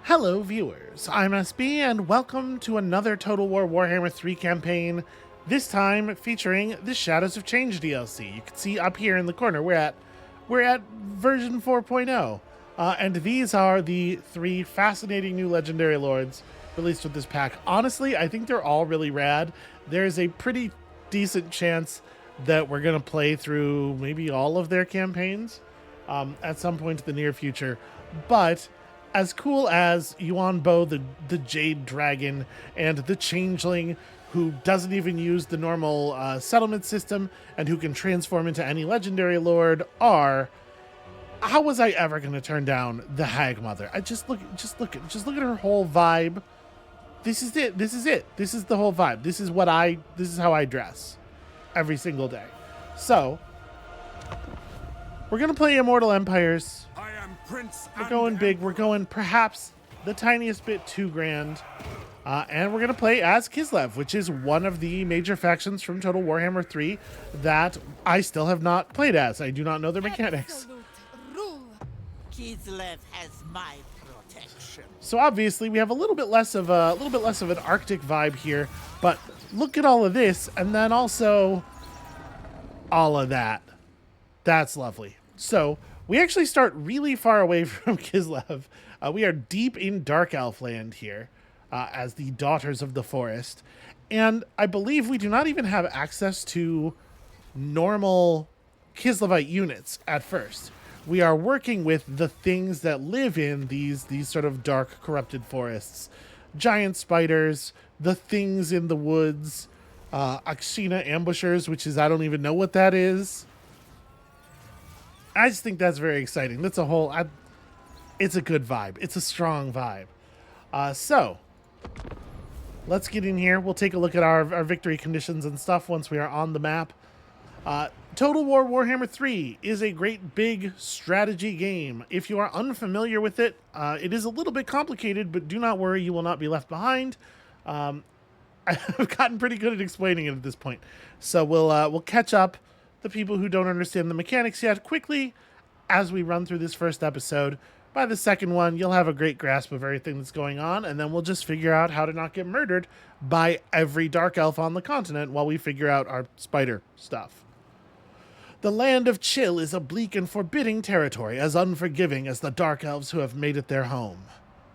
Hello viewers, I'm SB and welcome to another Total War Warhammer 3 campaign, this time featuring the Shadows of Change DLC. You can see up here in the corner we're at version 4.0. And these are the three fascinating new legendary lords released with this pack. Honestly, I think they're all really rad. There's a pretty decent chance that we're going to play through maybe all of their campaigns at some point in the near future. But as cool as Yuan Bo, the Jade Dragon, and the Changeling, who doesn't even use the normal settlement system and who can transform into any legendary lord, are, how was I ever going to turn down the Hag Mother? Just look at her whole vibe. This is it. This is it. This is the whole vibe. This is how I dress every single day. So we're gonna play Immortal Empires. I am Prince. We're going big. We're going perhaps the tiniest bit too grand. And we're going to play as Kislev, which is one of the major factions from Total Warhammer 3 that I still have not played as. I do not know their mechanics. Rule. Kislev has my protection. So obviously we have a little bit less of an Arctic vibe here, but look at all of this, and then also all of that. That's lovely. So we actually start really far away from Kislev. We are deep in Dark Elf land here. As the Daughters of the Forest. And I believe we do not even have access to normal Kislevite units at first. We are working with the things that live in these sort of dark, corrupted forests. Giant spiders, the things in the woods, Akshina ambushers, which is, I don't even know what that is. I just think that's very exciting. That's it's a good vibe. It's a strong vibe. So let's get in here. We'll take a look at our victory conditions and stuff once we are on the map. Total War Warhammer 3 is a great big strategy game. If you are unfamiliar with it, it is a little bit complicated, but do not worry, you will not be left behind. I've gotten pretty good at explaining it at this point. So we'll catch up the people who don't understand the mechanics yet quickly as we run through this first episode. By the second one, you'll have a great grasp of everything that's going on, and then we'll just figure out how to not get murdered by every Dark Elf on the continent while we figure out our spider stuff. The land of Chill is a bleak and forbidding territory, as unforgiving as the Dark Elves who have made it their home.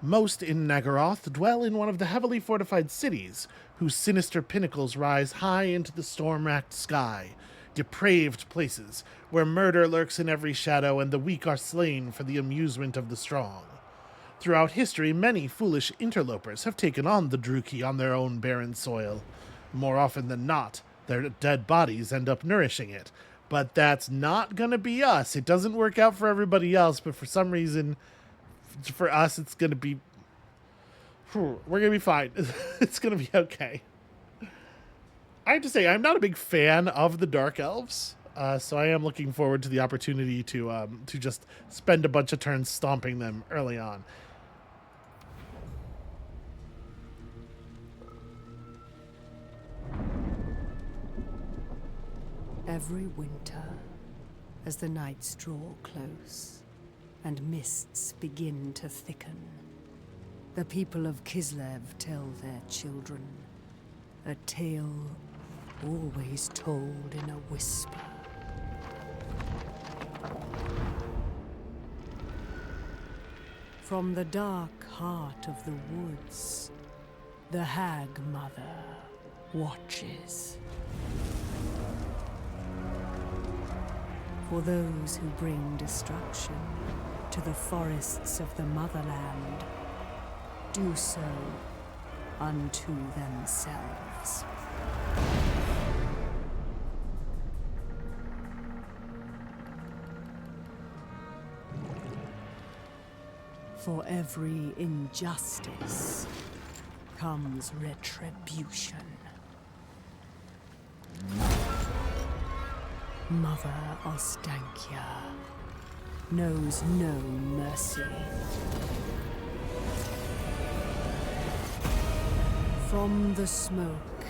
Most in Nagaroth dwell in one of the heavily fortified cities, whose sinister pinnacles rise high into the storm-racked sky. Depraved places, where murder lurks in every shadow and the weak are slain for the amusement of the strong. Throughout history, many foolish interlopers have taken on the Druki on their own barren soil. More often than not, their dead bodies end up nourishing it. But that's not gonna be us. It doesn't work out for everybody else, but for some reason, for us, it's gonna be... We're gonna be fine. It's gonna be okay. I have to say, I'm not a big fan of the Dark Elves, so I am looking forward to the opportunity to just spend a bunch of turns stomping them early on. Every winter, as the nights draw close and mists begin to thicken, the people of Kislev tell their children a tale always told in a whisper. From the dark heart of the woods, the Hag Mother watches. For those who bring destruction to the forests of the motherland, do so unto themselves. For every injustice comes retribution. Mother Ostankya knows no mercy. From the smoke,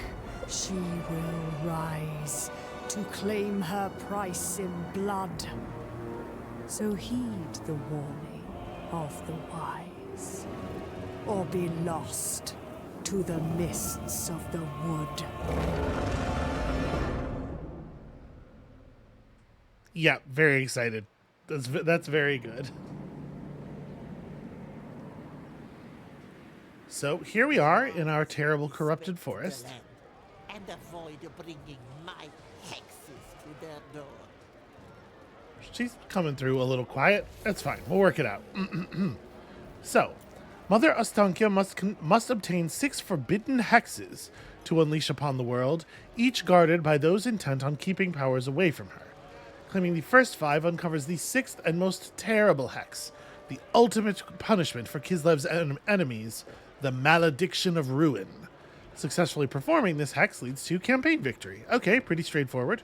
she will rise to claim her price in blood. So heed the warning of the wise. rise, or be lost to the mists of the wood. Yeah, very excited. That's very good. So here we are in our terrible corrupted forest. The land, and avoid bringing my hexes to their door. She's coming through a little quiet. That's fine. We'll work it out. So, Mother Ostankya must obtain 6 forbidden hexes to unleash upon the world, each guarded by those intent on keeping powers away from her. Claiming the first 5 uncovers the 6th and most terrible hex, the ultimate punishment for Kislev's enemies, the Malediction of Ruin. Successfully performing this hex leads to campaign victory. Okay, pretty straightforward.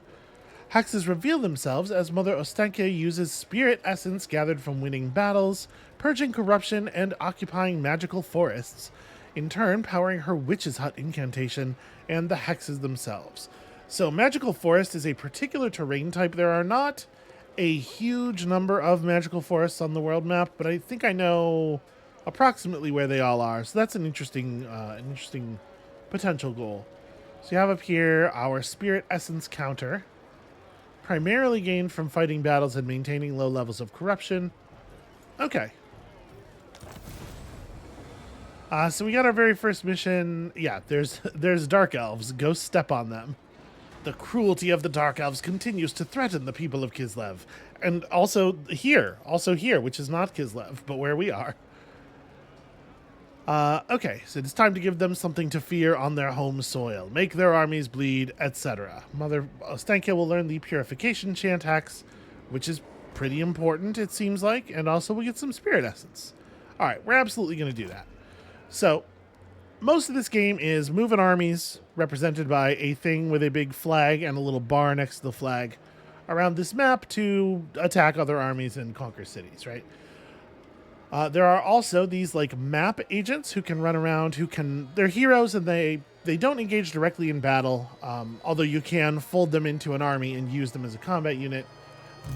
Hexes reveal themselves as Mother Ostankya uses spirit essence gathered from winning battles, purging corruption, and occupying magical forests, in turn powering her witch's hut incantation and the hexes themselves. So magical forest is a particular terrain type. There are not a huge number of magical forests on the world map, but I think I know approximately where they all are. So that's an interesting potential goal. So you have up here our spirit essence counter, primarily gained from fighting battles and maintaining low levels of corruption. Okay. So we got our very first mission. Yeah, there's dark elves. Go step on them. The cruelty of the dark elves continues to threaten the people of Kislev. And also here, which is not Kislev, but where we are. Okay, so it's time to give them something to fear on their home soil. Make their armies bleed, etc. Mother Ostankya will learn the Purification Chant hex, which is pretty important, it seems like, and also we'll get some Spirit Essence. Alright, we're absolutely going to do that. So, most of this game is moving armies, represented by a thing with a big flag and a little bar next to the flag, around this map to attack other armies and conquer cities, right? There are also these like map agents who can run around, they're heroes and they don't engage directly in battle, although you can fold them into an army and use them as a combat unit.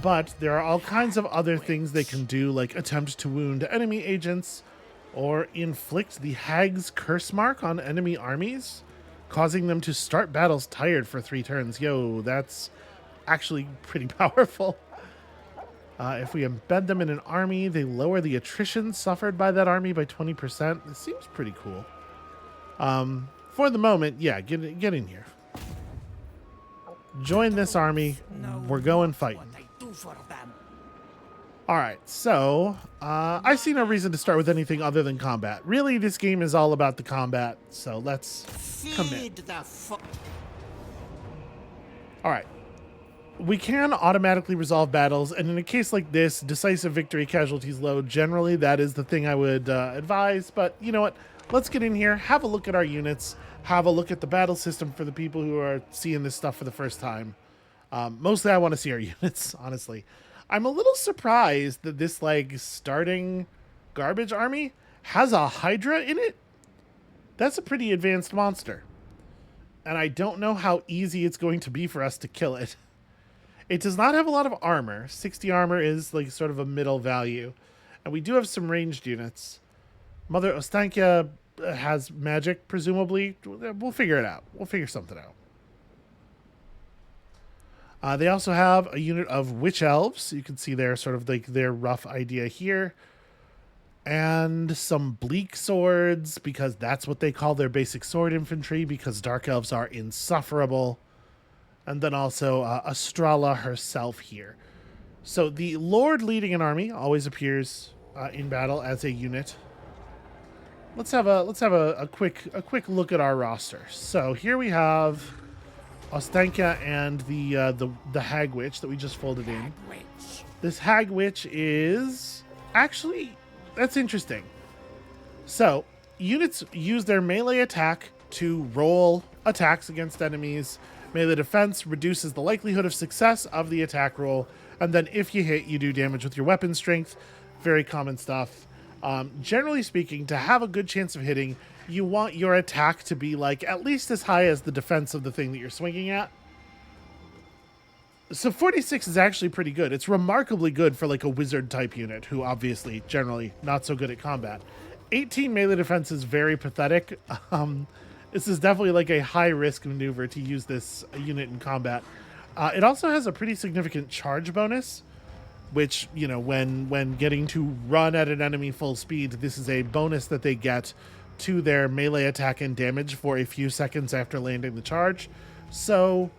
But there are all kinds of other things they can do, like attempt to wound enemy agents or inflict the Hag's curse mark on enemy armies, causing them to start battles tired for 3 turns. Yo, that's actually pretty powerful. If we embed them in an army, they lower the attrition suffered by that army by 20%. This seems pretty cool. For the moment, yeah, get in here. Join this army. We're going fighting. Alright, so I see no reason to start with anything other than combat. Really, this game is all about the combat, so let's commit. Alright. We can automatically resolve battles, and in a case like this, decisive victory, casualties low, generally that is the thing I would advise, but you know what? Let's get in here, have a look at our units, have a look at the battle system for the people who are seeing this stuff for the first time. Mostly I want to see our units, honestly. I'm a little surprised that this, like, starting garbage army has a Hydra in it. That's a pretty advanced monster. And I don't know how easy it's going to be for us to kill it. It does not have a lot of armor. 60 armor is like sort of a middle value. And we do have some ranged units. Mother Ostankya has magic, presumably. We'll figure it out. We'll figure something out. They also have a unit of witch elves. You can see their sort of like their rough idea here. And some bleak swords, because that's what they call their basic sword infantry, because dark elves are insufferable. And then also Astrala herself here. So the Lord leading an army always appears in battle as a unit. Let's have a quick look at our roster. So here we have Ostankya and the Hag Witch that we just folded in. This Hag Witch is actually, that's interesting. So units use their melee attack to roll attacks against enemies. Melee defense reduces the likelihood of success of the attack roll, and then if you hit, you do damage with your weapon strength. Very common stuff. Generally speaking, to have a good chance of hitting, you want your attack to be like at least as high as the defense of the thing that you're swinging at. So 46 is actually pretty good. It's remarkably good for like a wizard type unit who obviously generally not so good at combat. 18 melee defense is very pathetic. This is definitely like a high risk maneuver to use this unit in combat. It also has a pretty significant charge bonus, which, you know, when getting to run at an enemy full speed, this is a bonus that they get to their melee attack and damage for a few seconds after landing the charge. So,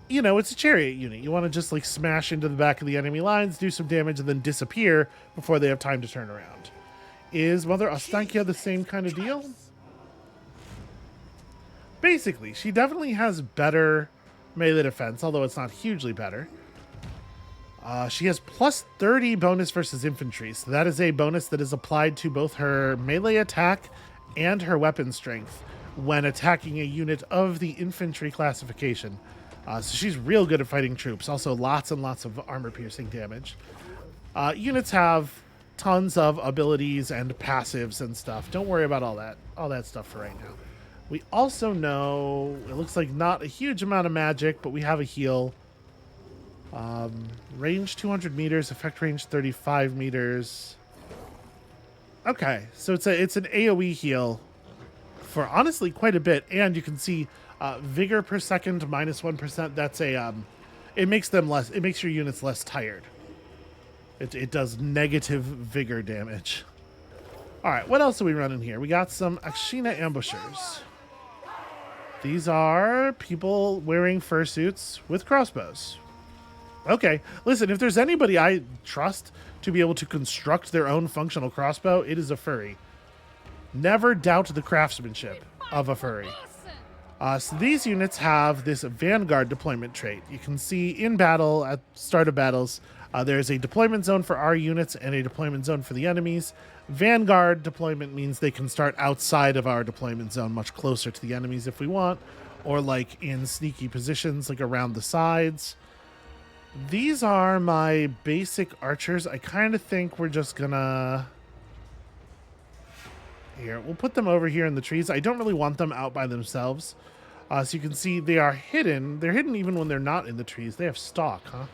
you know, it's a chariot unit. You want to just like smash into the back of the enemy lines, do some damage, and then disappear before they have time to turn around. Is Mother Ostankya the same kind of deal? Basically, she definitely has better melee defense, although it's not hugely better. She has plus 30 bonus versus infantry, so that is a bonus that is applied to both her melee attack and her weapon strength when attacking a unit of the infantry classification. So she's real good at fighting troops. Also, lots and lots of armor-piercing damage. Units have tons of abilities and passives and stuff. Don't worry about all that stuff for right now. We also know it looks like not a huge amount of magic, but we have a heal. Range 200 meters, effect range 35 meters. Okay, so it's an AoE heal for honestly quite a bit, and you can see vigor per second minus 1%. That's a it makes your units less tired. It does negative vigor damage. All right, what else are we running here? We got some Akshina ambushers. These are people wearing fursuits with crossbows. Okay, listen, if there's anybody I trust to be able to construct their own functional crossbow, it is a furry. Never doubt the craftsmanship of a furry. So these units have this Vanguard deployment trait. You can see in battle, at start of battles, there's a deployment zone for our units and a deployment zone for the enemies. Vanguard deployment means they can start outside of our deployment zone, much closer to the enemies if we want, or like in sneaky positions, like around the sides. These are my basic archers. I kind of think we're just gonna... Here, we'll put them over here in the trees. I don't really want them out by themselves. So you can see they are hidden. They're hidden even when they're not in the trees. They have stalk, huh?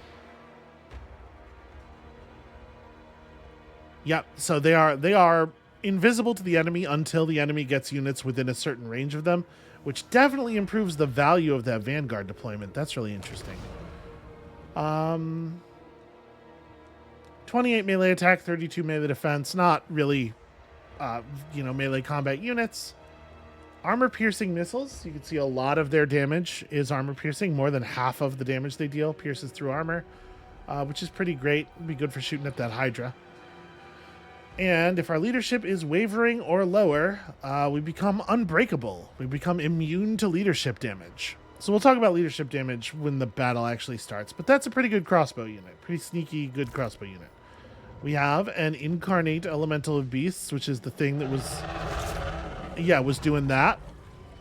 Yep, so they are invisible to the enemy until the enemy gets units within a certain range of them, which definitely improves the value of that Vanguard deployment. That's really interesting. 28 melee attack, 32 melee defense. Not really, melee combat units. Armor-piercing missiles. You can see a lot of their damage is armor-piercing. More than half of the damage they deal pierces through armor, which is pretty great. It'd be good for shooting at that Hydra. And if our leadership is wavering or lower, we become unbreakable. We become immune to leadership damage. So we'll talk about leadership damage when the battle actually starts. But that's a pretty good crossbow unit. Pretty sneaky, good crossbow unit. We have an Incarnate Elemental of Beasts, which is the thing that was doing that.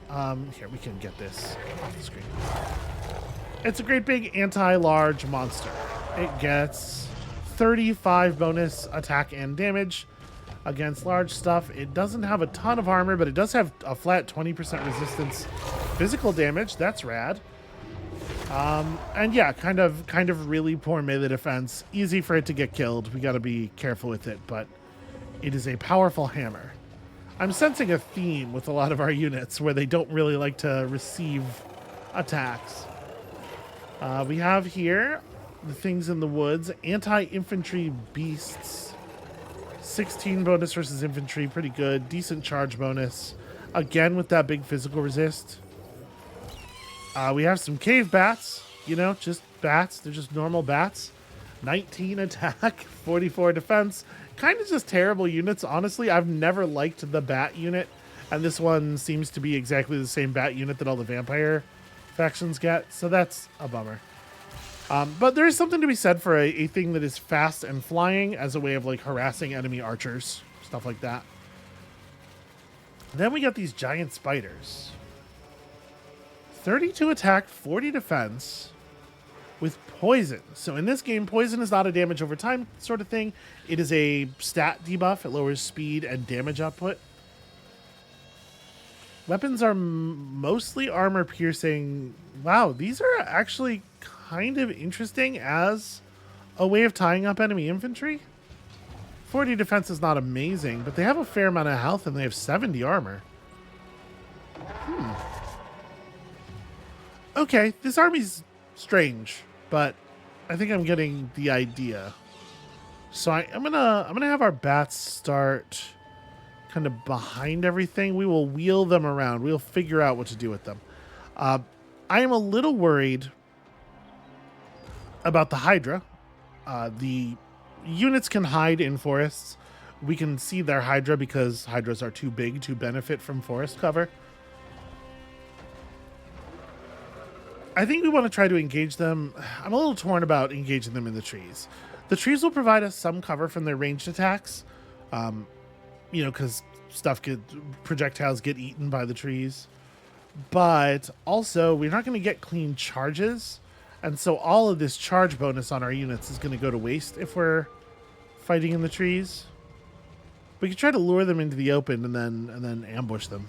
Here, we can get this off the screen. It's a great big anti-large monster. It gets 35 bonus attack and damage against large stuff. It doesn't have a ton of armor, but it does have a flat 20% resistance physical damage. That's rad. And yeah, kind of really poor melee defense. Easy for it to get killed. We got to be careful with it, but it is a powerful hammer. I'm sensing a theme with a lot of our units where they don't really like to receive attacks. We have here the things in the woods. Anti-infantry beasts. 16 bonus versus infantry. Pretty good. Decent charge bonus. Again, with that big physical resist. We have some cave bats. You know, just bats. They're just normal bats. 19 attack. 44 defense. Kind of just terrible units. Honestly, I've never liked the bat unit. And this one seems to be exactly the same bat unit that all the vampire factions get. So that's a bummer. But there is something to be said for a thing that is fast and flying as a way of like harassing enemy archers, stuff like that. Then we got these giant spiders. 32 attack, 40 defense with poison. So in this game, poison is not a damage over time sort of thing. It is a stat debuff. It lowers speed and damage output. Weapons are mostly armor piercing. Wow, these are actually kind of interesting as a way of tying up enemy infantry. 40 defense is not amazing, but they have a fair amount of health and they have 70 armor. Okay, this army's strange, but I think I'm getting the idea. So I'm gonna have our bats start kind of behind everything. We will wheel them around. We'll figure out what to do with them. I am a little worried about the Hydra. The units can hide in forests. We can see their Hydra because Hydras are too big to benefit from forest cover. I think we want to try to engage them. I'm a little torn about engaging them in the trees. The trees will provide us some cover from their ranged attacks. Because projectiles get eaten by the trees. But also, we're not going to get clean charges. And so all of this charge bonus on our units is going to go to waste if we're fighting in the trees. We could try to lure them into the open and then ambush them.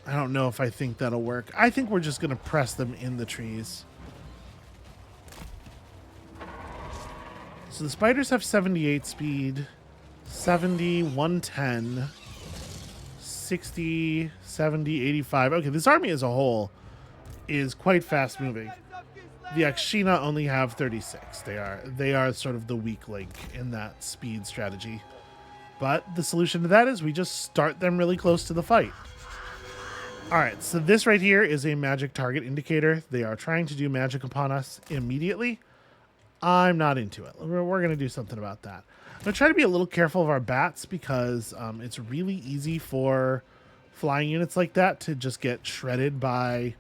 I don't know if I think that'll work. I think we're just going to press them in the trees. So the spiders have 78 speed, 70, 110, 60, 70, 85. Okay, this army as a whole is quite fast moving. The Akshina only have 36. They are sort of the weak link in that speed strategy. But the solution to that is we just start them really close to the fight. All right, so this right here is a magic target indicator. They are trying to do magic upon us immediately. I'm not into it. We're going to do something about that. I'm going to try to be a little careful of our bats because it's really easy for flying units like that to just get shredded by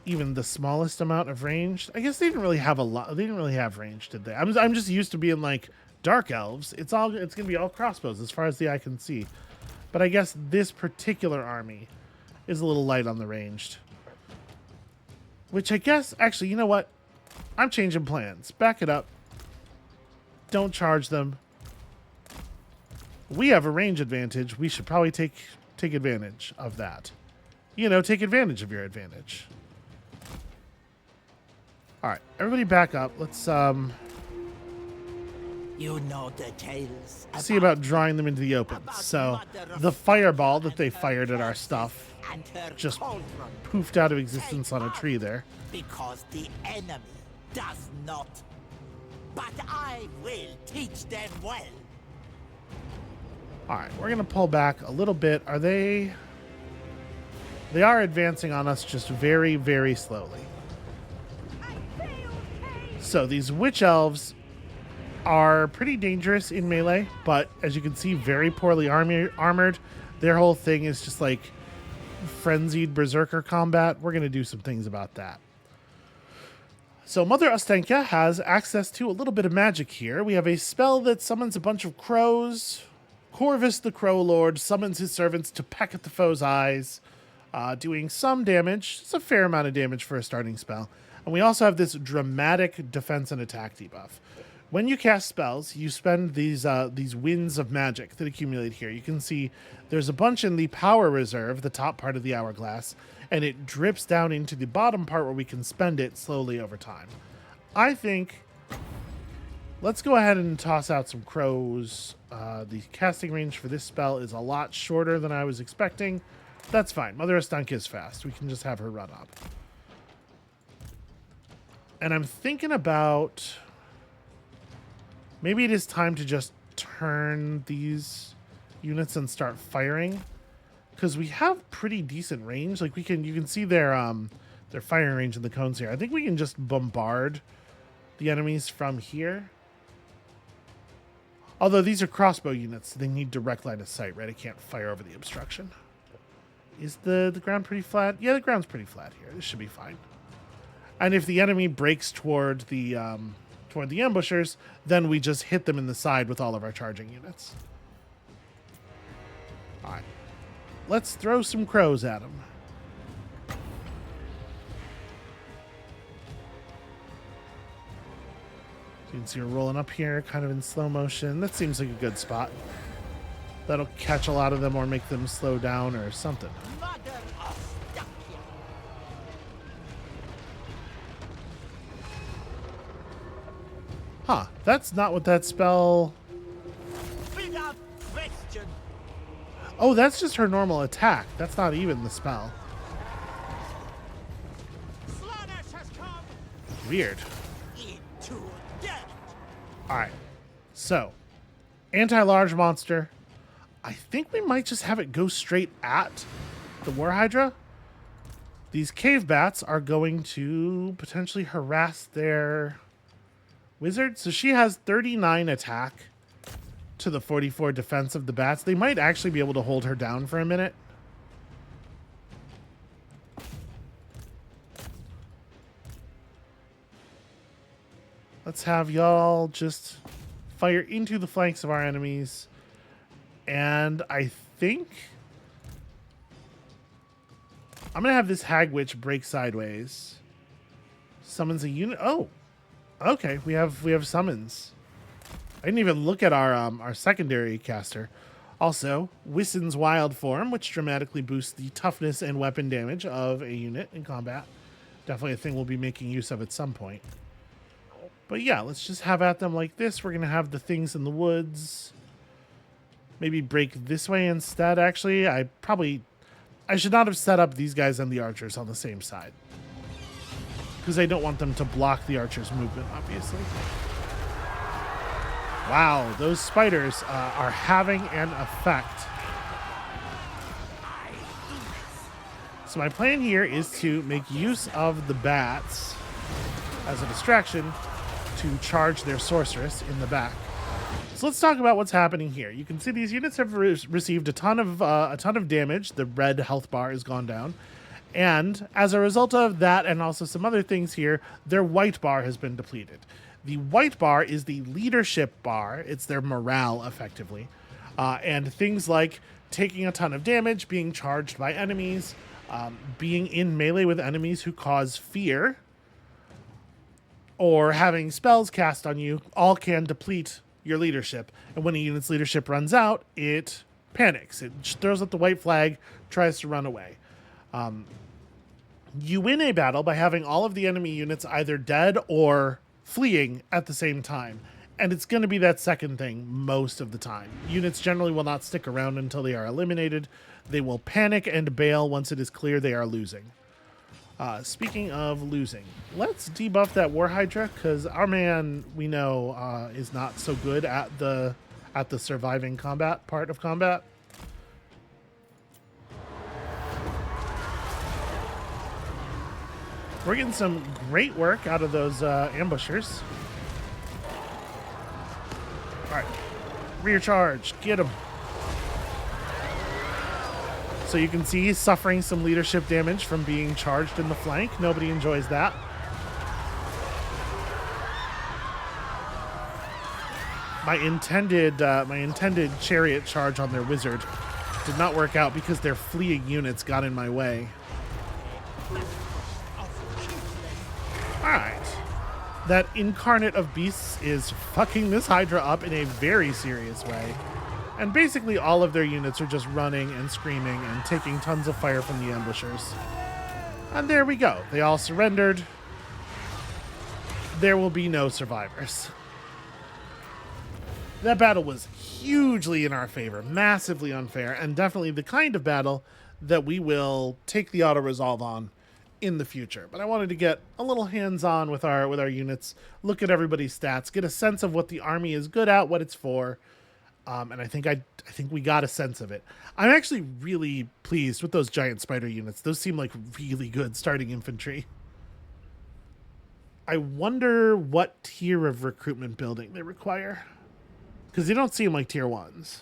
even the smallest amount of range. I guess they didn't really have a lot. They didn't really have range, did they? I'm just used to being like dark elves. It's going to be all crossbows as far as the eye can see. But I guess this particular army is a little light on the ranged. Which I guess, actually, you know what? I'm changing plans. Back it up. Don't charge them. We have a range advantage. We should probably take advantage of that. Take advantage of your advantage. All right, everybody back up. Let's You know the tales see about drawing them into the open. So the fireball that they fired at our stuff and her just cauldron. poofed out of existence on a tree there. Because the enemy does not. But I will teach them well. All right, we're going to pull back a little bit. They are advancing on us just very, very slowly. So these witch elves are pretty dangerous in melee, but as you can see, very poorly armored. Their whole thing is just like frenzied berserker combat. We're going to do some things about that. So Mother Ostankya has access to a little bit of magic here. We have a spell that summons a bunch of crows. Corvus the Crow Lord summons his servants to peck at the foe's eyes, doing some damage. It's a fair amount of damage for a starting spell. And we also have this dramatic defense and attack debuff. When you cast spells, you spend these winds of magic that accumulate here. You can see there's a bunch in the power reserve, the top part of the hourglass, and it drips down into the bottom part where we can spend it slowly over time. I think let's go ahead and toss out some crows. The casting range for this spell is a lot shorter than I was expecting. That's fine. Mother Ostankya is fast. We can just have her run up. And I'm thinking about maybe it is time to just turn these units and start firing, because we have pretty decent range. Like you can see their firing range in the cones here. I think we can just bombard the enemies from here. Although these are crossbow units, so they need direct line of sight, right? I can't fire over the obstruction. Is the ground pretty flat? Yeah, the ground's pretty flat here. This should be fine. And if the enemy breaks toward the ambushers, then we just hit them in the side with all of our charging units. All right. Let's throw some crows at them. You can see her rolling up here, kind of in slow motion. That seems like a good spot. That'll catch a lot of them or make them slow down or something. Mother Ostankya. that's not what that spell... Without question. Oh, that's just her normal attack. That's not even the spell. Slaanesh has come. Weird. Into death. Alright. So, anti-large monster. I think we might just have it go straight at the War Hydra. These cave bats are going to potentially harass their wizard. So she has 39 attack to the 44 defense of the bats. They might actually be able to hold her down for a minute. Let's have y'all just fire into the flanks of our enemies. And I think I'm going to have this Hag Witch break sideways. Summons a unit. Oh, okay. We have summons. I didn't even look at our secondary caster. Also, Wissen's Wild Form, which dramatically boosts the toughness and weapon damage of a unit in combat. Definitely a thing we'll be making use of at some point. But yeah, let's just have at them like this. We're going to have the things in the woods. Maybe break this way instead, actually. I should not have set up these guys and the archers on the same side. Because I don't want them to block the archers' movement, obviously. Wow, those spiders are having an effect. So my plan here is to make use of the bats as a distraction to charge their sorceress in the back. So let's talk about what's happening here. You can see these units have received a ton of damage. The red health bar has gone down. And as a result of that and also some other things here, their white bar has been depleted. The white bar is the leadership bar. It's their morale, effectively. And things like taking a ton of damage, being charged by enemies, being in melee with enemies who cause fear, or having spells cast on you, all can deplete your leadership. And when a unit's leadership runs out, it panics. It throws up the white flag, tries to run away. You win a battle by having all of the enemy units either dead or fleeing at the same time. And it's going to be that second thing most of the time. Units generally will not stick around until they are eliminated. They will panic and bail once it is clear they are losing. Speaking of losing, let's debuff that War Hydra, because our man, we know, is not so good at the surviving combat part of combat. We're getting some great work out of those ambushers. All right, rear charge, get him. So you can see he's suffering some leadership damage from being charged in the flank. Nobody enjoys that. My intended chariot charge on their wizard did not work out because their fleeing units got in my way. Alright. That incarnate of beasts is fucking this Hydra up in a very serious way. And basically all of their units are just running and screaming and taking tons of fire from the ambushers. And there we go. They all surrendered. There will be no survivors. That battle was hugely in our favor, massively unfair, and definitely the kind of battle that we will take the auto-resolve on in the future. But I wanted to get a little hands-on with our units, look at everybody's stats, get a sense of what the army is good at, what it's for. And I think we got a sense of it. I'm actually really pleased with those giant spider units. Those seem like really good starting infantry. I wonder what tier of recruitment building they require, because they don't seem like tier 1s.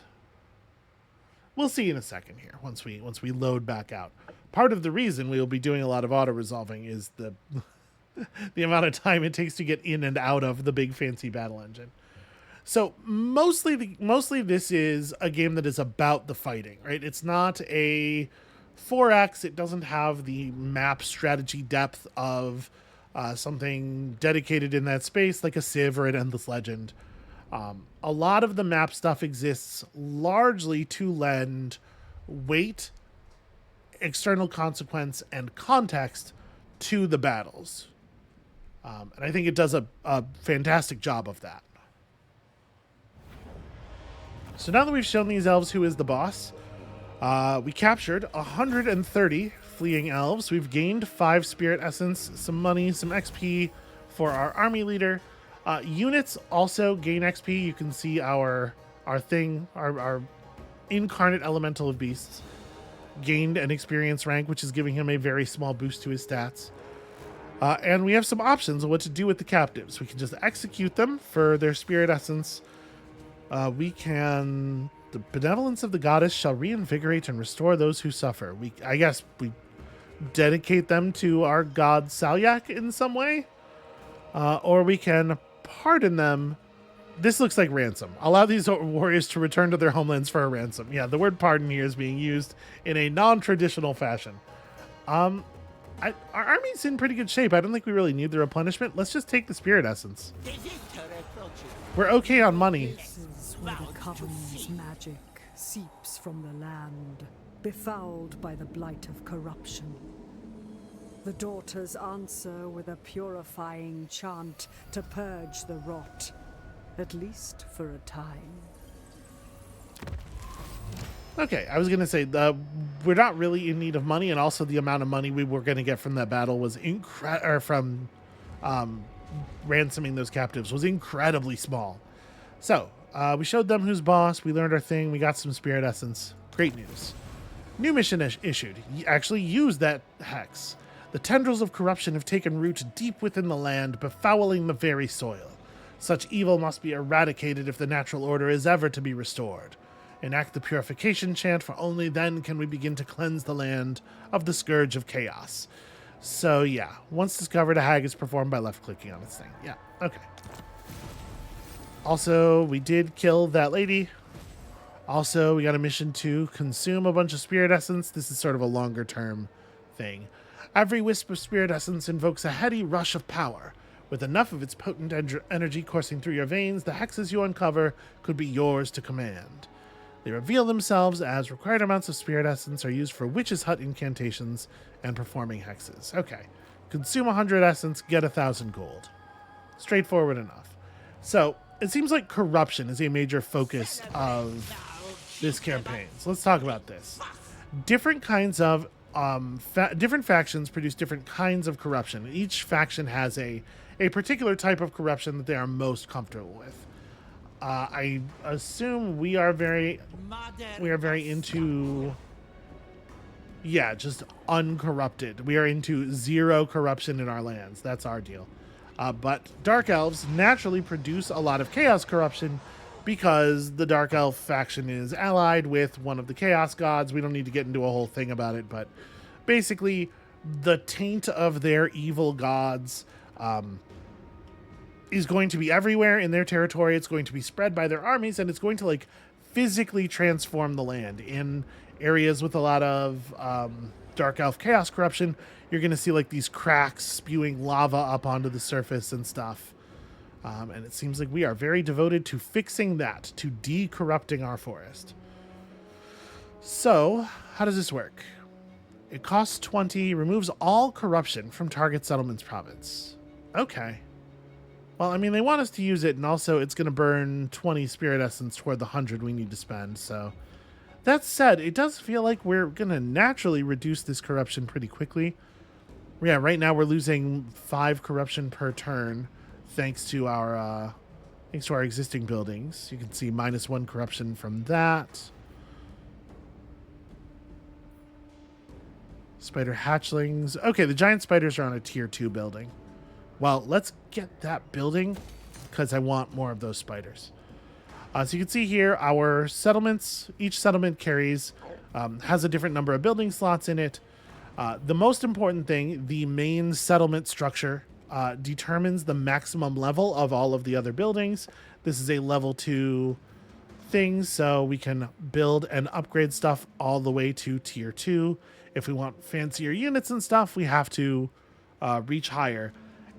We'll see in a second here once we load back out. Part of the reason we will be doing a lot of auto-resolving is the the amount of time it takes to get in and out of the big fancy battle engine. So mostly this is a game that is about the fighting, right? It's not a 4X. It doesn't have the map strategy depth of something dedicated in that space like a Civ or an Endless Legend. A lot of the map stuff exists largely to lend weight, external consequence, and context to the battles. And I think it does a fantastic job of that. So now that we've shown these elves who is the boss, we captured 130 fleeing elves. We've gained 5 spirit essence, some money, some XP for our army leader. Units also gain XP. You can see our incarnate elemental of beasts gained an experience rank, which is giving him a very small boost to his stats. And we have some options on what to do with the captives. We can just execute them for their spirit essence. The benevolence of the goddess shall reinvigorate and restore those who suffer. I guess we dedicate them to our god Salyak in some way. Or we can pardon them. This looks like ransom. Allow these warriors to return to their homelands for a ransom. Yeah, the word pardon here is being used in a non-traditional fashion. Our army's in pretty good shape. I don't think we really need the replenishment. Let's just take the spirit essence. We're okay on money. This is where the Coven's magic seeps from the land, befouled by the blight of corruption. The daughters answer with a purifying chant to purge the rot, at least for a time. Okay, I was going to say, we're not really in need of money, and also the amount of money we were going to get from that battle was from ransoming those captives was incredibly small. So, we showed them who's boss, we learned our thing, we got some spirit essence. Great news. New mission issued. Actually use that hex. The tendrils of corruption have taken root deep within the land, befouling the very soil. Such evil must be eradicated if the natural order is ever to be restored. Enact the purification chant, for only then can we begin to cleanse the land of the scourge of chaos. So yeah, once discovered, a hag is performed by left-clicking on its thing. Yeah, okay. Also, we did kill that lady. Also, we got a mission to consume a bunch of spirit essence. This is sort of a longer-term thing. Every wisp of spirit essence invokes a heady rush of power. With enough of its potent energy coursing through your veins, the hexes you uncover could be yours to command. They reveal themselves as required amounts of spirit essence are used for witches' hut incantations and performing hexes. Okay. Consume 100 essence, get 1,000 gold. Straightforward enough. So, it seems like corruption is a major focus of this campaign. So let's talk about this. Different kinds of different factions produce different kinds of corruption. Each faction has a particular type of corruption that they are most comfortable with. I assume we are very into, yeah, just uncorrupted. We are into 0 corruption in our lands. That's our deal. But Dark Elves naturally produce a lot of Chaos corruption because the Dark Elf faction is allied with one of the Chaos gods. We don't need to get into a whole thing about it, but basically the taint of their evil gods is going to be everywhere in their territory. It's going to be spread by their armies, and it's going to like physically transform the land. In areas with a lot of Dark Elf Chaos corruption, you're going to see like these cracks spewing lava up onto the surface and stuff. And it seems like we are very devoted to fixing that, to de-corrupting our forest. So, how does this work? It costs 20, removes all corruption from target settlement's province. Okay. Well, I mean, they want us to use it, and also it's going to burn 20 spirit essence toward the 100 we need to spend, so... That said, it does feel like we're going to naturally reduce this corruption pretty quickly. Yeah, right now we're losing 5 corruption per turn, thanks to our existing buildings. You can see -1 corruption from that. Spider hatchlings. Okay, the giant spiders are on a tier 2 building. Well, let's get that building because I want more of those spiders. So you can see here our settlements. Each settlement carries, has a different number of building slots in it. The most important thing, the main settlement structure determines the maximum level of all of the other buildings. This is a level 2 thing, so we can build and upgrade stuff all the way to tier 2. If we want fancier units and stuff, we have to reach higher.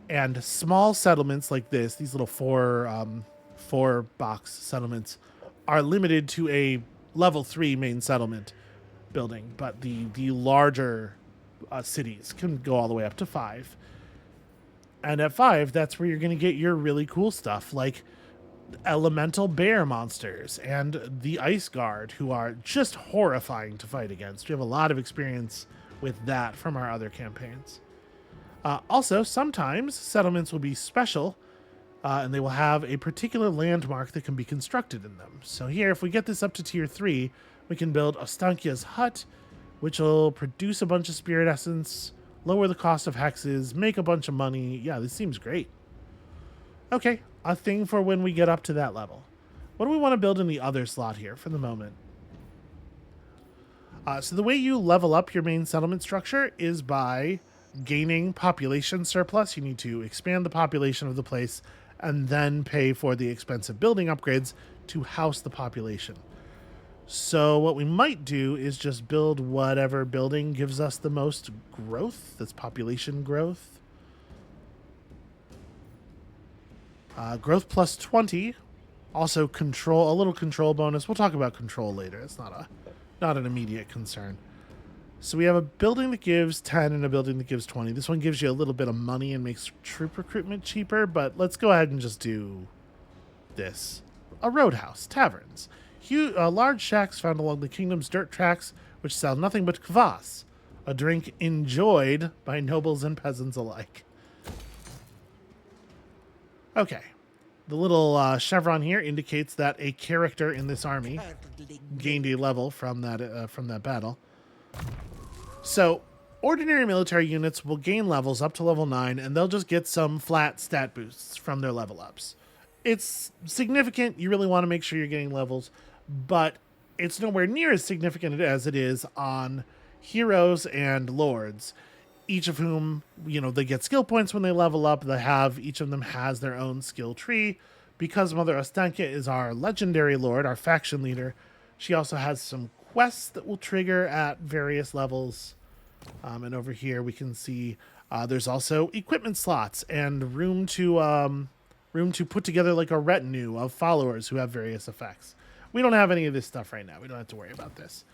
And small settlements like this, these little 4 box settlements, are limited to a level 3 main settlement building, but the larger cities can go all the way up to 5. And at 5, that's where you're going to get your really cool stuff, like elemental bear monsters and the ice guard, who are just horrifying to fight against. We have a lot of experience with that from our other campaigns. Also, sometimes settlements will be special, and they will have a particular landmark that can be constructed in them. So here, if we get this up to tier 3, we can build Ostankya's hut, which will produce a bunch of spirit essence, lower the cost of hexes, make a bunch of money. Yeah, this seems great. Okay, a thing for when we get up to that level. What do we want to build in the other slot here for the moment? So the way you level up your main settlement structure is by gaining population surplus. You need to expand the population of the place and then pay for the expensive building upgrades to house the population. So what we might do is just build whatever building gives us the most growth. That's population growth. Growth plus 20. Also control, a little control bonus. We'll talk about control later. It's not an immediate concern. So we have a building that gives 10 and a building that gives 20. This one gives you a little bit of money and makes troop recruitment cheaper, but let's go ahead and just do this. A roadhouse, taverns. Large shacks found along the kingdom's dirt tracks, which sell nothing but kvass, a drink enjoyed by nobles and peasants alike. Okay. The little chevron here indicates that a character in this army gained a level from that battle. So, ordinary military units will gain levels up to level 9, and they'll just get some flat stat boosts from their level ups. It's significant. You really want to make sure you're getting levels, but it's nowhere near as significant as it is on heroes and lords, each of whom, they get skill points when they level up. Each of them has their own skill tree. Because Mother Ostankya is our legendary lord, our faction leader, she also has some quests that will trigger at various levels. And over here we can see there's also equipment slots and room to put together like a retinue of followers who have various effects. We don't have any of this stuff right now. We don't have to worry about this.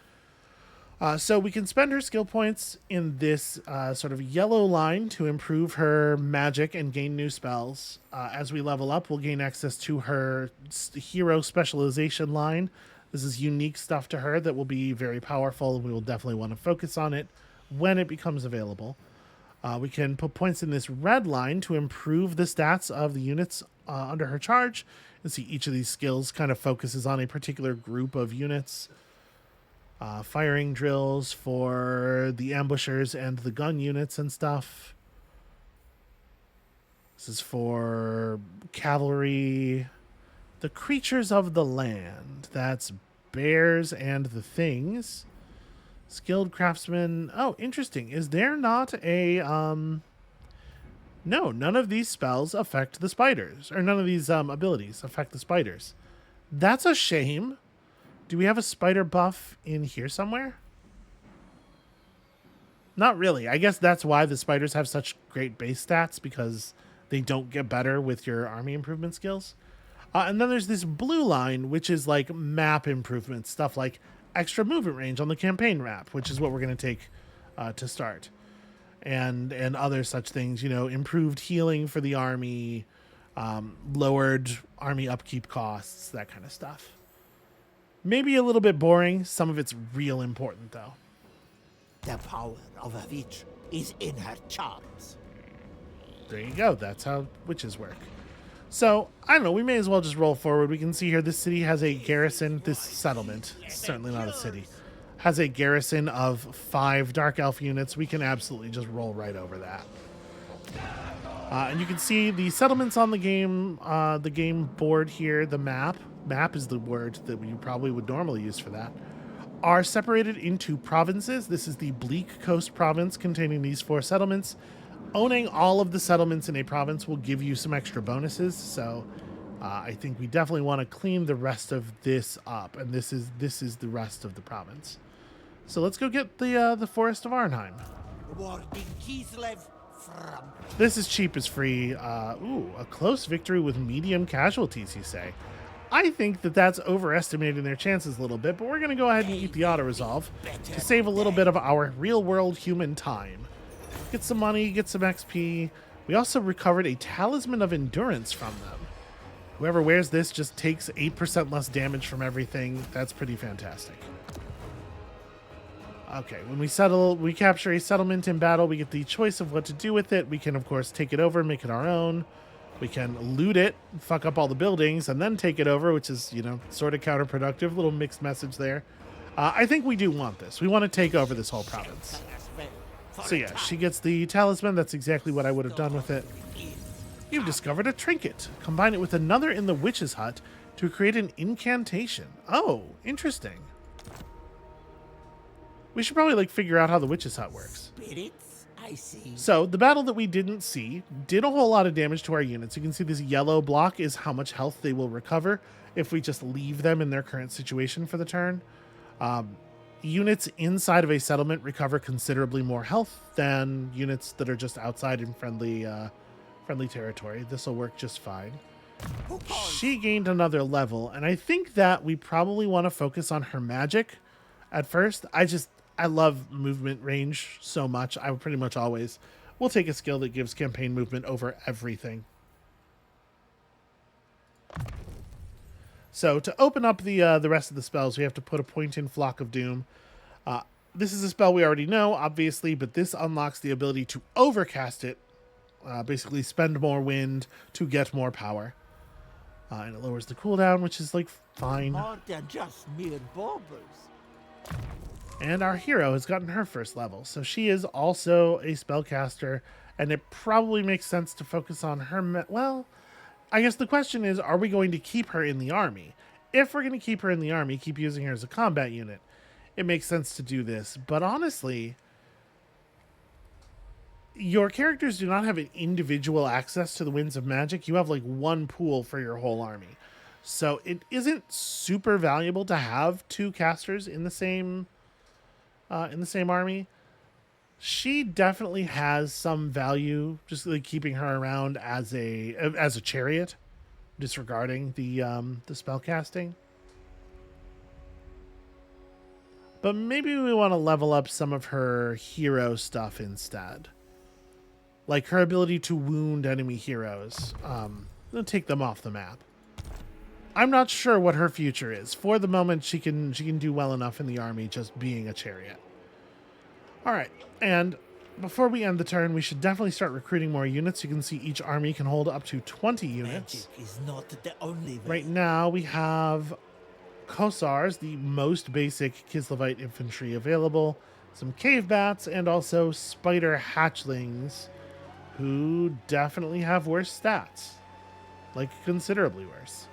So we can spend her skill points in this sort of yellow line to improve her magic and gain new spells. As we level up, we'll gain access to her hero specialization line. This is unique stuff to her that will be very powerful, and we will definitely want to focus on it when it becomes available. We can put points in this red line to improve the stats of the units under her charge. And see, each of these skills kind of focuses on a particular group of units. Firing drills for the ambushers and the gun units and stuff. This is for cavalry. The creatures of the land. That's bears and the things. Skilled craftsman. Oh, interesting. Is there not a... No, none of these spells affect the spiders. Or none of these abilities affect the spiders. That's a shame. Do we have a spider buff in here somewhere? Not really. I guess that's why the spiders have such great base stats, because they don't get better with your army improvement skills. And then there's this blue line, which is like map improvements, stuff like extra movement range on the campaign map, which is what we're going to take to start. And other such things, improved healing for the army, lowered army upkeep costs, that kind of stuff. Maybe a little bit boring. Some of it's real important, though. The power of a witch is in her charms. There you go. That's how witches work. So, I don't know. We may as well just roll forward. We can see here this city has a garrison. This settlement, certainly not a city, has a garrison of 5 Dark Elf units. We can absolutely just roll right over that. And you can see the settlements on the game board here, the map is the word that we probably would normally use for that, are separated into provinces. This is the Bleak Coast province containing these 4 settlements. Owning all of the settlements in a province will give you some extra bonuses, so I think we definitely want to clean the rest of this up, and this is the rest of the province. So let's go get the Forest of Arnheim. This is cheap as free. A close victory with medium casualties, you say. I think that's overestimating their chances a little bit, but we're going to go ahead and eat the auto-resolve to save a little bit of our real-world human time. Get some money, get some XP. We also recovered a Talisman of Endurance from them. Whoever wears this just takes 8% less damage from everything. That's pretty fantastic. Okay, when we capture a settlement in battle, we get the choice of what to do with it. We can, of course, take it over, make it our own. We can loot it, fuck up all the buildings, and then take it over, which is, you know, sort of counterproductive. Little mixed message there. I think we do want this. We want to take over this whole province. So yeah, she gets the talisman. That's exactly what I would have done with it. You've discovered a trinket. Combine it with another in the witch's hut to create an incantation. Oh, interesting. We should probably, like, figure out how the witch's hut works. Spirits, I see. So, the battle that we didn't see did a whole lot of damage to our units. You can see this yellow block is how much health they will recover if we just leave them in their current situation for the turn. Units inside of a settlement recover considerably more health than units that are just outside in friendly territory. This will work just fine. She gained another level, and I think that we probably want to focus on her magic at first. I love movement range so much. I would pretty much always will take a skill that gives campaign movement over everything. So to open up the rest of the spells, we have to put a point in Flock of Doom. This is a spell we already know, obviously, but this unlocks the ability to overcast it. Basically spend more wind to get more power. And it lowers the cooldown, which is, like, fine. More than just mere baubles. And our hero has gotten her first level, so she is also a spellcaster, and it probably makes sense to focus on her. Well, I guess the question is, are we going to keep her in the army? If we're going to keep her in the army, keep using her as a combat unit, it makes sense to do this. But honestly, your characters do not have an individual access to the Winds of Magic. You have, like, one pool for your whole army. So it isn't super valuable to have two casters in the same army. She definitely has some value, just like keeping her around as a chariot, disregarding the spell casting. But maybe we want to level up some of her hero stuff instead, like her ability to wound enemy heroes. Take them off the map. I'm not sure what her future is. For the moment, she can do well enough in the army just being a chariot. All right, and before we end the turn, we should definitely start recruiting more units. You can see each army can hold up to 20 units. Magic is not the only way. Right now, we have Kossars, the most basic Kislevite infantry available, some cave bats, and also spider hatchlings, who definitely have worse stats, like considerably worse.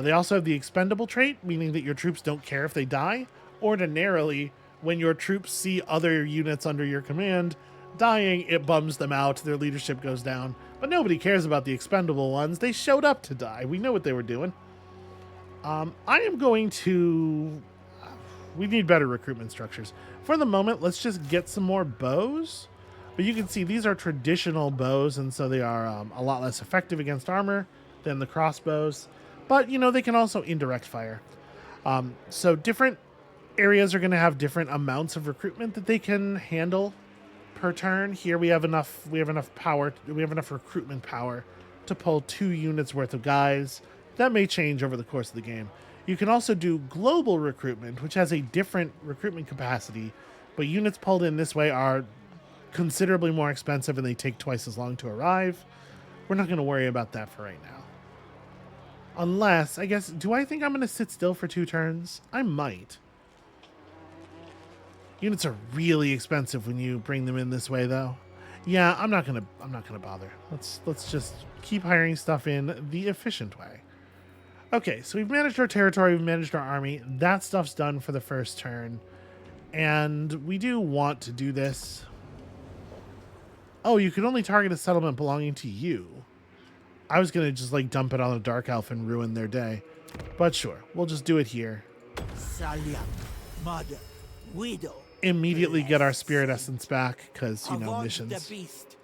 They also have the expendable trait, meaning that your troops don't care if they die. Ordinarily, when your troops see other units under your command dying, it bums them out, their leadership goes down. But nobody cares about the expendable ones. They showed up to die. We know what they were doing. I am going to... we need better recruitment structures. For the moment, let's just get some more bows. But you can see these are traditional bows, and so they are a lot less effective against armor than the crossbows. But, you know, they can also indirect fire. So different areas are going to have different amounts of recruitment that they can handle per turn. Here we have enough power. We have enough recruitment power to pull 2 units worth of guys. That may change over the course of the game. You can also do global recruitment, which has a different recruitment capacity, but units pulled in this way are considerably more expensive and they take twice as long to arrive. We're not going to worry about that for right now. Unless, I guess, do I think I'm going to sit still for 2 turns? I might. Units are really expensive when you bring them in this way, though. Yeah, I'm not gonna bother. Let's just keep hiring stuff in the efficient way. Okay, so we've managed our territory, we've managed our army. That stuff's done for the first turn. And we do want to do this. Oh, you can only target a settlement belonging to you. I was going to just, like, dump it on a Dark Elf and ruin their day. But sure, we'll just do it here. Salia, mother, widow. Immediately get our spirit essence back, because, you know, Avoid missions. the beast.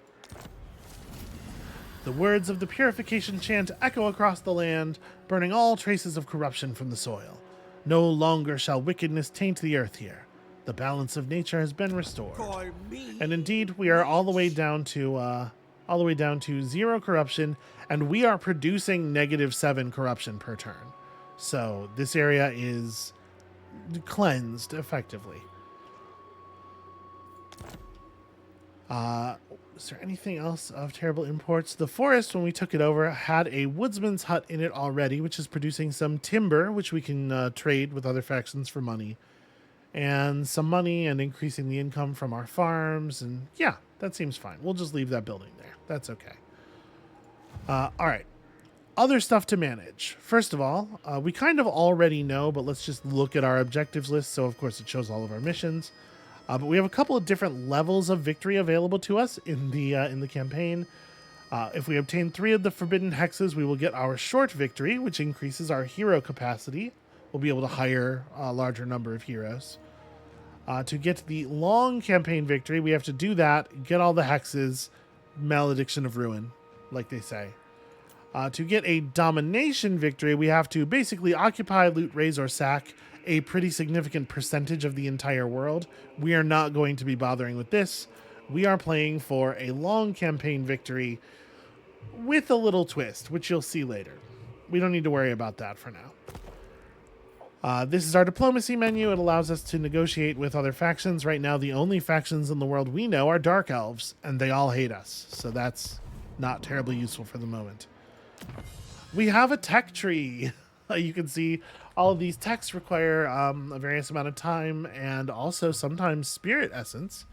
The words of the purification chant echo across the land, burning all traces of corruption from the soil. No longer shall wickedness taint the earth here. The balance of nature has been restored. Call me. And indeed, we are all the way down to all the way down to 0 corruption, and we are producing -7 corruption per turn. So this area is cleansed effectively. Is there anything else of terrible imports? The forest, when we took it over, had a woodsman's hut in it already, which is producing some timber, which we can trade with other factions for money. And some money and increasing the income from our farms. And yeah, that seems fine. We'll just leave that building there. That's okay. All right. Other stuff to manage. First of all, we kind of already know, but let's just look at our objectives list. So, of course, it shows all of our missions. But we have a couple of different levels of victory available to us in the campaign. If we obtain 3 of the forbidden hexes, we will get our short victory, which increases our hero capacity. We'll be able to hire a larger number of heroes. To get the long campaign victory, we have to do that, get all the hexes, malediction of ruin, like they say. To get a domination victory, we have to basically occupy, loot, raise, or sack a pretty significant percentage of the entire world. We are not going to be bothering with this. We are playing for a long campaign victory with a little twist, which you'll see later. We don't need to worry about that for now. This is our diplomacy menu. It allows us to negotiate with other factions. Right now, the only factions in the world we know are Dark Elves, and they all hate us. So that's not terribly useful for the moment. We have a tech tree. You can see all of these techs require a various amount of time and also sometimes spirit essence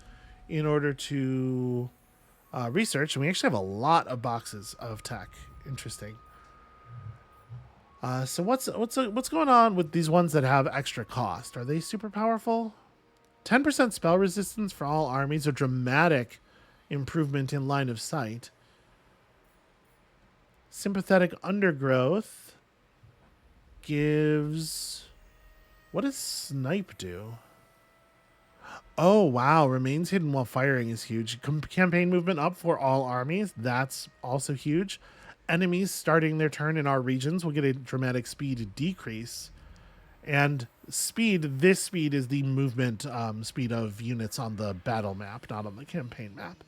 in order to research. And we actually have a lot of boxes of tech. Interesting. So what's going on with these ones that have extra cost? Are they super powerful? 10% spell resistance for all armies, a dramatic improvement in line of sight. Sympathetic undergrowth gives... What does snipe do? Oh, wow. Remains hidden while firing is huge. Campaign movement up for all armies. That's also huge. Enemies starting their turn in our regions will get a dramatic speed decrease. And speed, this speed is the movement speed of units on the battle map, not on the campaign map.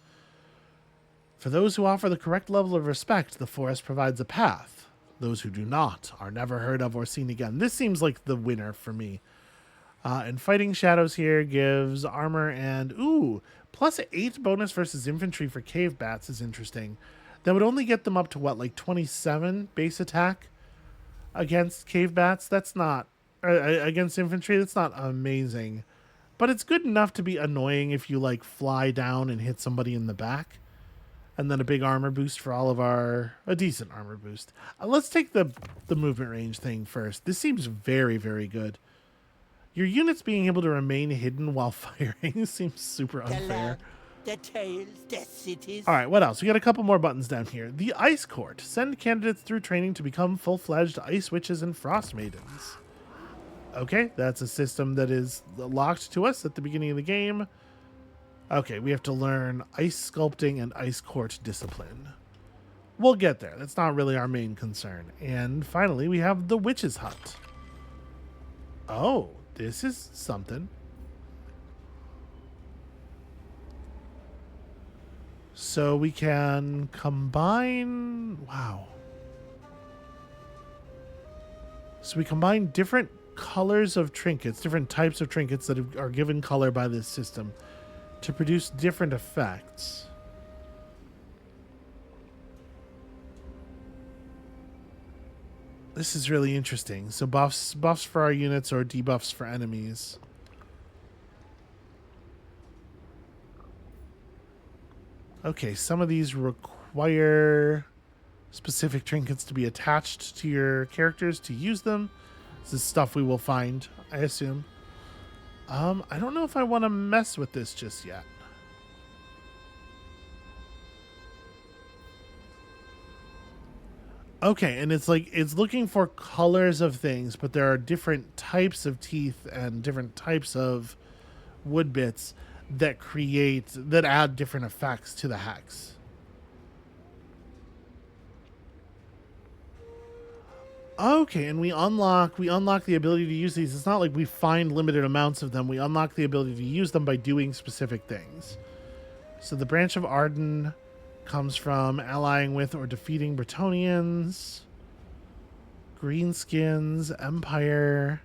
For those who offer the correct level of respect, the forest provides a path. Those who do not are never heard of or seen again. This seems like the winner for me. And Fighting Shadows here gives armor and, plus 8 bonus versus infantry for cave bats is interesting. That would only get them up to what, like 27 base attack against cave bats? That's not, against infantry, that's not amazing. But it's good enough to be annoying if you like fly down and hit somebody in the back. And then a big armor boost for all of our, a decent armor boost. Let's take the movement range thing first. This seems very, very good. Your units being able to remain hidden while firing seems super unfair. The tales, the cities. All right, what else? We got a couple more buttons down here. The Ice Court. Send candidates through training to become full-fledged Ice Witches and Frost Maidens. Okay, that's a system that is locked to us at the beginning of the game. Okay, we have to learn Ice Sculpting and Ice Court Discipline. We'll get there. That's not really our main concern. And finally, we have the Witch's Hut. Oh, this is something. So we can combine... Wow. So we combine different colors of trinkets, different types of trinkets that are given color by this system to produce different effects. This is really interesting. So buffs for our units or debuffs for enemies. Okay, some of these require specific trinkets to be attached to your characters to use them. This is stuff we will find, I assume. I don't know if I want to mess with this just yet. Okay, and it's like, it's looking for colors of things, but there are different types of teeth and different types of wood bits that add different effects to the hex. Okay, and we unlock the ability to use these. It's not like we find limited amounts of them. We unlock the ability to use them by doing specific things. So the Branch of Arden Comes from allying with or defeating Bretonnians, Greenskins, Empire.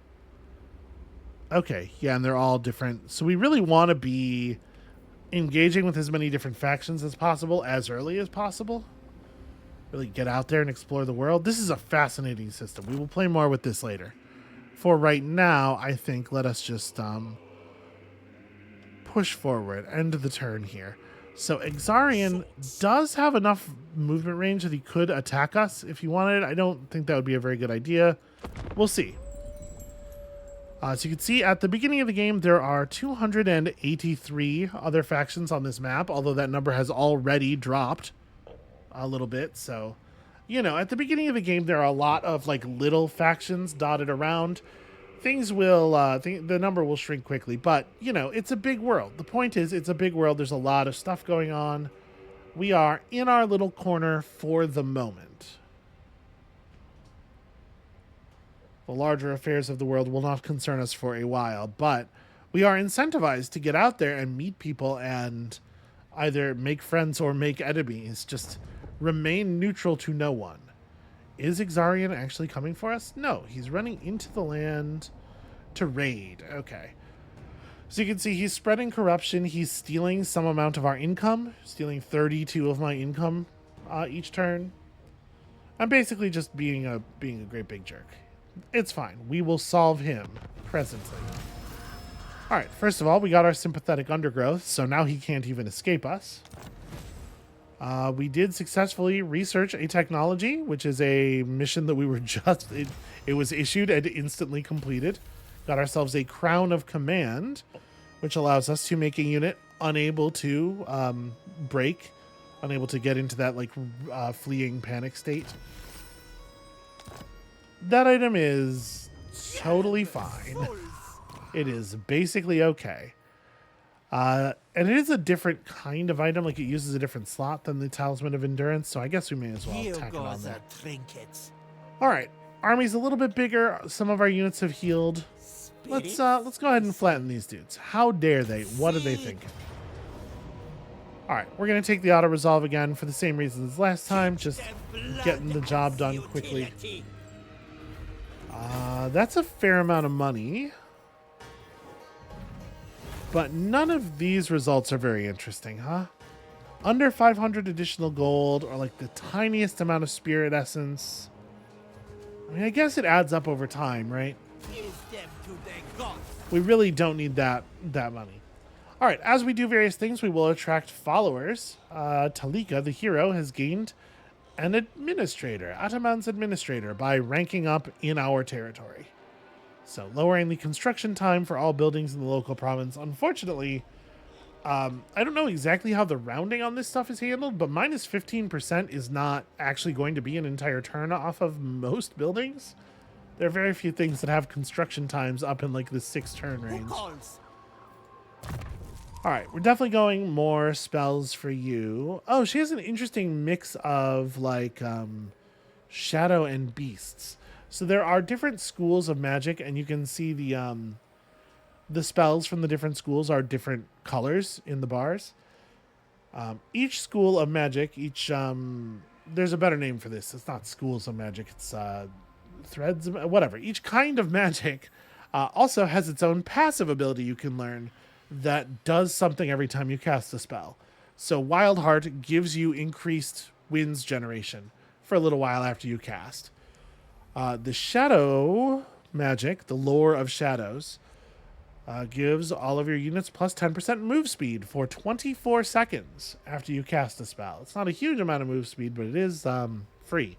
Okay, yeah, and they're all different. So we really want to be engaging with as many different factions as possible as early as possible. Really get out there and explore the world. This is a fascinating system. We will play more with this later. For right now, I think let us just push forward. End the turn here. So Exarian does have enough movement range that he could attack us if he wanted. I don't think that would be a very good idea. We'll see. So you can see at the beginning of the game, there are 283 other factions on this map, although that number has already dropped a little bit. So, you know, at the beginning of the game, there are a lot of like little factions dotted around. Things will, the number will shrink quickly, but you know, it's a big world. The point is, it's a big world. There's a lot of stuff going on. We are in our little corner for the moment. The larger affairs of the world will not concern us for a while, but we are incentivized to get out there and meet people and either make friends or make enemies. Just remain neutral to no one. Is Exarian actually coming for us? No, he's running into the land to raid. Okay. So you can see he's spreading corruption. He's stealing some amount of our income, stealing 32 of my income each turn. I'm basically just being a great big jerk. It's fine. We will solve him presently. All right, first of all, we got our sympathetic undergrowth, so now he can't even escape us. We did successfully research a technology, which is a mission that we were just... It was issued and instantly completed. Got ourselves a Crown of Command, which allows us to make a unit unable to break, unable to get into that like fleeing panic state. That item is totally fine. It is basically okay. And it is a different kind of item, like it uses a different slot than the Talisman of Endurance, so I guess we may as well tack it on there. Alright, army's a little bit bigger. Some of our units have healed. Let's go ahead and flatten these dudes. How dare they? What are they thinking? Alright, we're going to take the auto-resolve again for the same reasons as last time, just getting the job done quickly. That's a fair amount of money. But none of these results are very interesting, huh? Under 500 additional gold, or like the tiniest amount of spirit essence. I mean, I guess it adds up over time, right? We really don't need that money. All right, as we do various things, we will attract followers. Talika, the hero, has gained an administrator, Ataman's administrator, by ranking up in our territory. So lowering the construction time for all buildings in the local province. Unfortunately, I don't know exactly how the rounding on this stuff is handled, but minus 15% is not actually going to be an entire turn off of most buildings. There are very few things that have construction times up in like the 6 turn range. All right, we're definitely going more spells for you. Oh, she has an interesting mix of like shadow and beasts. So there are different schools of magic, and you can see the spells from the different schools are different colors in the bars. Each school of magic, there's a better name for this. It's not schools of magic. It's threads, whatever. Each kind of magic also has its own passive ability you can learn that does something every time you cast a spell. So Wild Heart gives you increased winds generation for a little while after you cast. The Shadow magic, the Lore of Shadows, gives all of your units plus 10% move speed for 24 seconds after you cast a spell. It's not a huge amount of move speed, but it is free.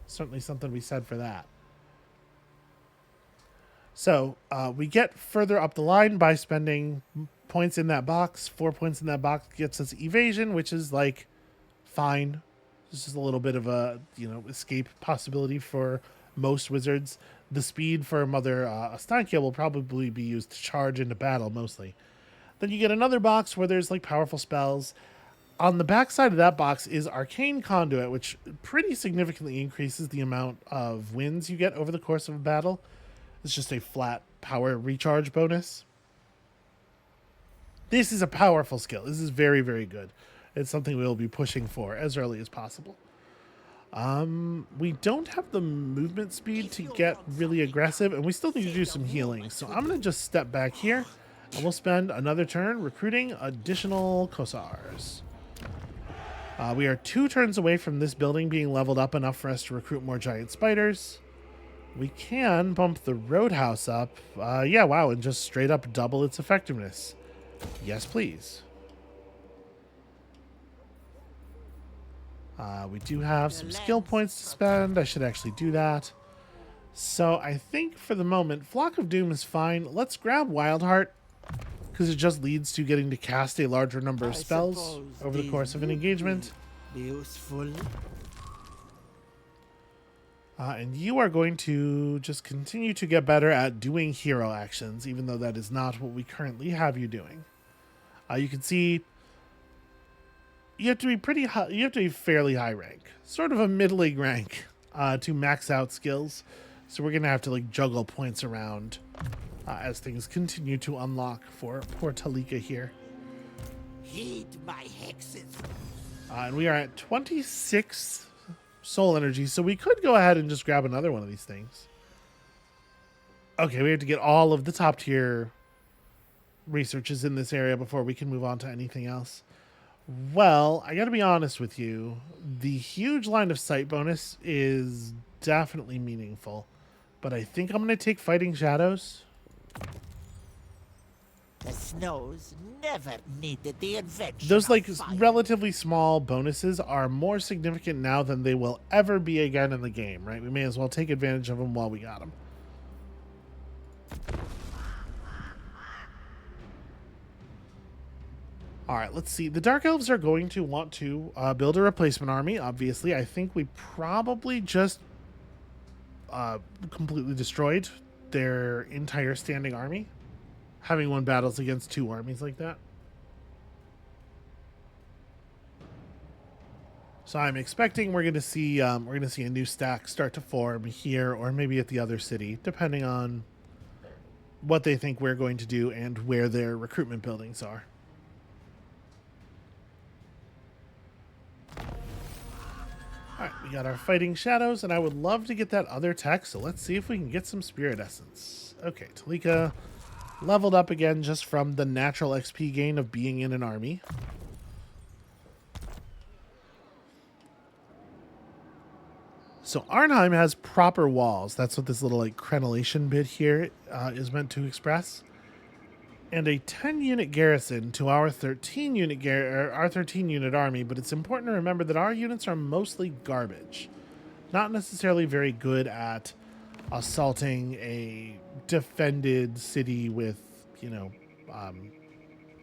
Certainly something to be said for that. So we get further up the line by spending points in that box. 4 points in that box gets us evasion, which is like fine. It's just a little bit of a escape possibility for most wizards. The speed for Mother Ostankya will probably be used to charge into battle mostly. Then you get another box where there's like powerful spells. On the back side of that box is Arcane Conduit, which pretty significantly increases the amount of wins you get over the course of a battle. It's just a flat power recharge bonus. This is a powerful skill. This is very, very good. It's something we'll be pushing for as early as possible. We don't have the movement speed to get really aggressive, and we still need to do some healing. So I'm going to just step back here, and we'll spend another turn recruiting additional Kossars. We are 2 turns away from this building being leveled up enough for us to recruit more giant spiders. We can bump the roadhouse up. Yeah, wow, and just straight up double its effectiveness. Yes, please. We do have some skill points to spend. I should actually do that. So I think for the moment, Flock of Doom is fine. Let's grab Wildheart, because it just leads to getting to cast a larger number of spells over the course of an engagement. Useful. And you are going to just continue to get better at doing hero actions, even though that is not what we currently have you doing. You can see you have to be pretty high, you have to be fairly high rank, sort of a middling rank, to max out skills. So we're gonna have to like juggle points around as things continue to unlock for poor Talika here. Heed my hexes. And we are at 26 soul energy, so we could go ahead and just grab another one of these things. Okay, we have to get all of the top tier researches in this area before we can move on to anything else. Well, I gotta be honest with you, the huge line of sight bonus is definitely meaningful, but I think I'm gonna take Fighting Shadows. The snows never needed the invention. Those like of fire. relatively small bonuses are more significant now than they will ever be again in the game, right? We may as well take advantage of them while we got them. All right, let's see. The Dark Elves are going to want to build a replacement army, obviously. I think we probably just completely destroyed their entire standing army, having won battles against 2 armies like that. So I'm expecting we're going to see a new stack start to form here, or maybe at the other city, depending on what they think we're going to do and where their recruitment buildings are. All right, we got our Fighting Shadows, and I would love to get that other tech, so let's see if we can get some Spirit Essence. Okay, Talika leveled up again just from the natural XP gain of being in an army. So Arnheim has proper walls. That's what this little like crenellation bit here is meant to express. And a 10-unit garrison to our 13-unit army, but it's important to remember that our units are mostly garbage. Not necessarily very good at assaulting a defended city with, you know,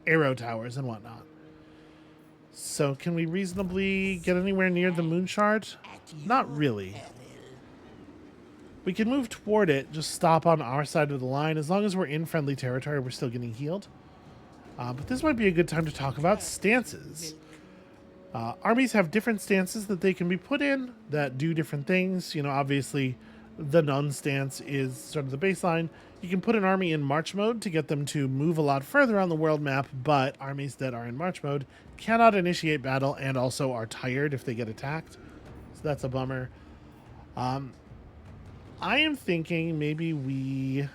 arrow towers and whatnot. So can we reasonably get anywhere near the moon shard? Not really. We can move toward it, just stop on our side of the line. As long as we're in friendly territory, we're still getting healed. But this might be a good time to talk about stances. Armies have different stances that they can be put in that do different things. You know, obviously, the nun stance is sort of the baseline. You can put an army in march mode to get them to move a lot further on the world map, but armies that are in march mode cannot initiate battle and also are tired if they get attacked. So that's a bummer. I am thinking maybe we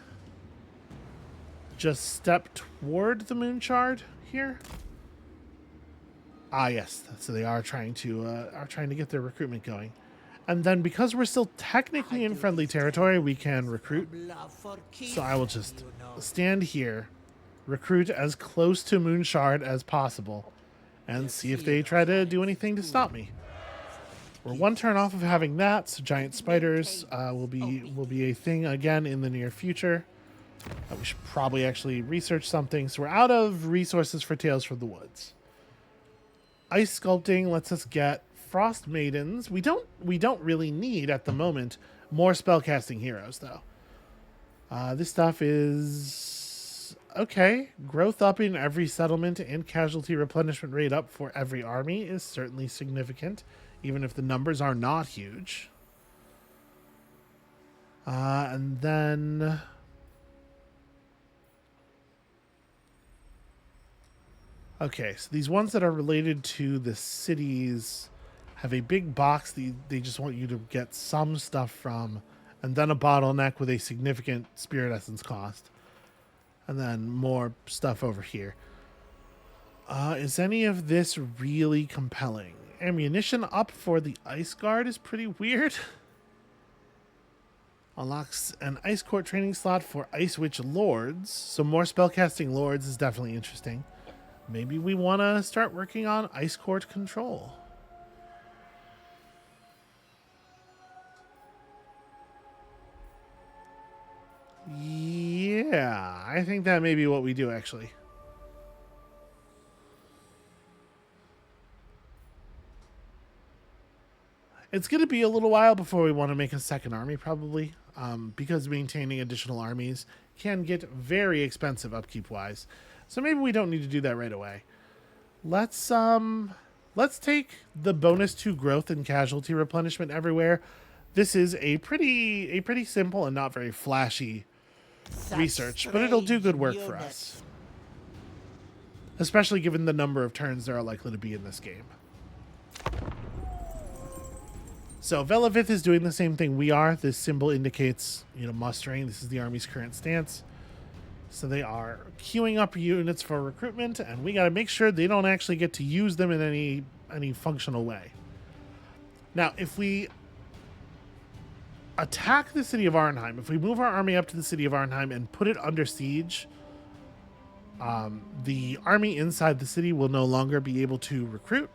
just step toward the moon shard here. Ah, yes. So they are trying to get their recruitment going, and then because we're still technically in friendly territory, we can recruit. So I will just stand here, recruit as close to moon shard as possible, and see if they try to do anything to stop me. We're 1 turn off of having that, so giant spiders will be a thing again in the near future. We should probably actually research something. So we're out of resources for Tales from the Woods. Ice sculpting lets us get frost maidens. We don't really need at the moment more spellcasting heroes though. This stuff is okay. Growth up in every settlement and casualty replenishment rate up for every army is certainly significant, even if the numbers are not huge. And then Okay, so these ones that are related to the cities have a big box that they just want you to get some stuff from, and then a bottleneck with a significant spirit essence cost. And then more stuff over here. Is any of this really compelling? Ammunition up for the Ice Guard is pretty weird. Unlocks an Ice Court training slot for Ice Witch Lords. So more spellcasting Lords is definitely interesting. Maybe we want to start working on Ice Court control. Yeah, I think that may be what we do, actually. It's going to be a little while before we want to make a second army, probably, because maintaining additional armies can get very expensive upkeep-wise. So maybe we don't need to do that right away. Let's take the bonus to growth and casualty replenishment everywhere. This is a pretty simple and not very flashy research, but it'll do good work for us. Especially given the number of turns there are likely to be in this game. So Velavith is doing the same thing we are. This symbol indicates, mustering. This is the army's current stance. So they are queuing up units for recruitment, and we got to make sure they don't actually get to use them in any functional way. Now, if we attack the city of Arnheim, if we move our army up to the city of Arnheim and put it under siege, the army inside the city will no longer be able to recruit.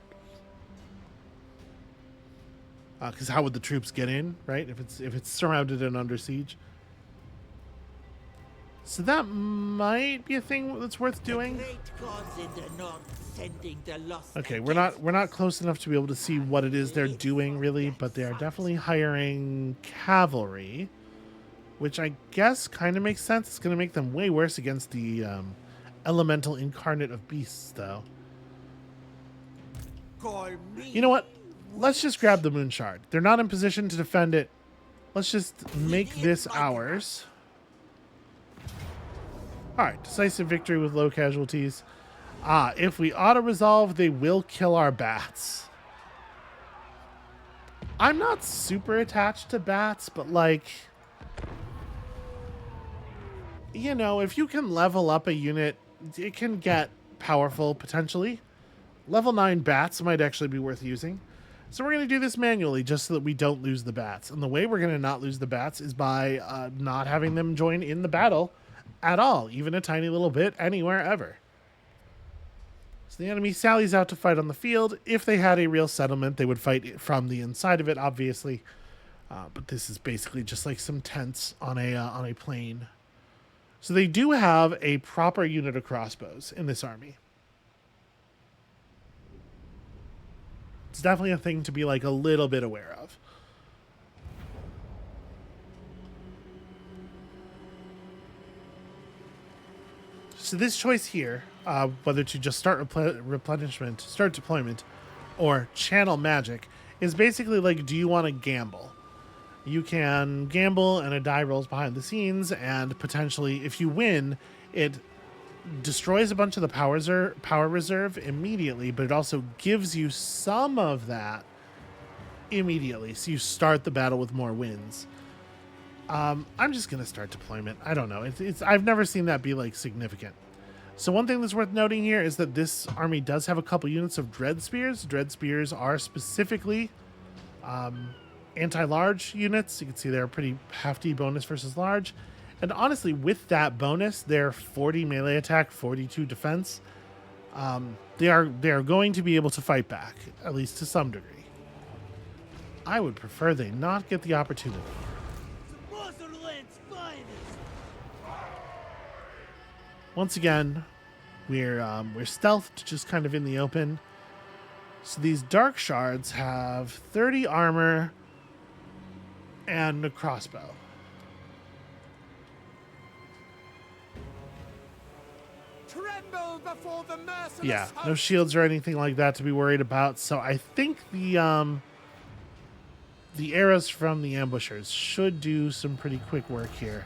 Because how would the troops get in, right? If it's surrounded and under siege. So that might be a thing that's worth doing. Okay, we're not close enough to be able to see what it is they're doing really, but they are definitely hiring cavalry, which I guess kind of makes sense. It's going to make them way worse against the elemental incarnate of beasts, though. You know what? Let's just grab the Moon Shard. They're not in position to defend it. Let's just make this ours. Alright, decisive victory with low casualties. If we auto-resolve, they will kill our bats. I'm not super attached to bats, but if you can level up a unit, it can get powerful, potentially. Level 9 bats might actually be worth using. So we're going to do this manually just so that we don't lose the bats. And the way we're going to not lose the bats is by not having them join in the battle at all, even a tiny little bit, anywhere, ever. So the enemy sallies out to fight on the field. If they had a real settlement, they would fight from the inside of it, obviously. But this is basically just like some tents on a plain. So they do have a proper unit of crossbows in this army. It's definitely a thing to be a little bit aware of. So this choice here, whether to just start start deployment, or channel magic, is basically do you want to gamble? You can gamble and a die rolls behind the scenes, and potentially, if you win, it destroys a bunch of the power reserve immediately, but it also gives you some of that immediately, so you start the battle with more wins. I'm just gonna start deployment. I don't know. I've never seen that be significant. So one thing that's worth noting here is that this army does have a couple units of dread spears. Dread spears are specifically anti-large units. You can see they're a pretty hefty bonus versus large. And honestly, with that bonus, they're 40 melee attack, 42 defense. They are going to be able to fight back, at least to some degree. I would prefer they not get the opportunity. Once again, we're stealthed, just kind of in the open. So these dark shards have 30 armor and a crossbow. Yeah, no shields or anything like that to be worried about. So I think the arrows from the ambushers should do some pretty quick work here.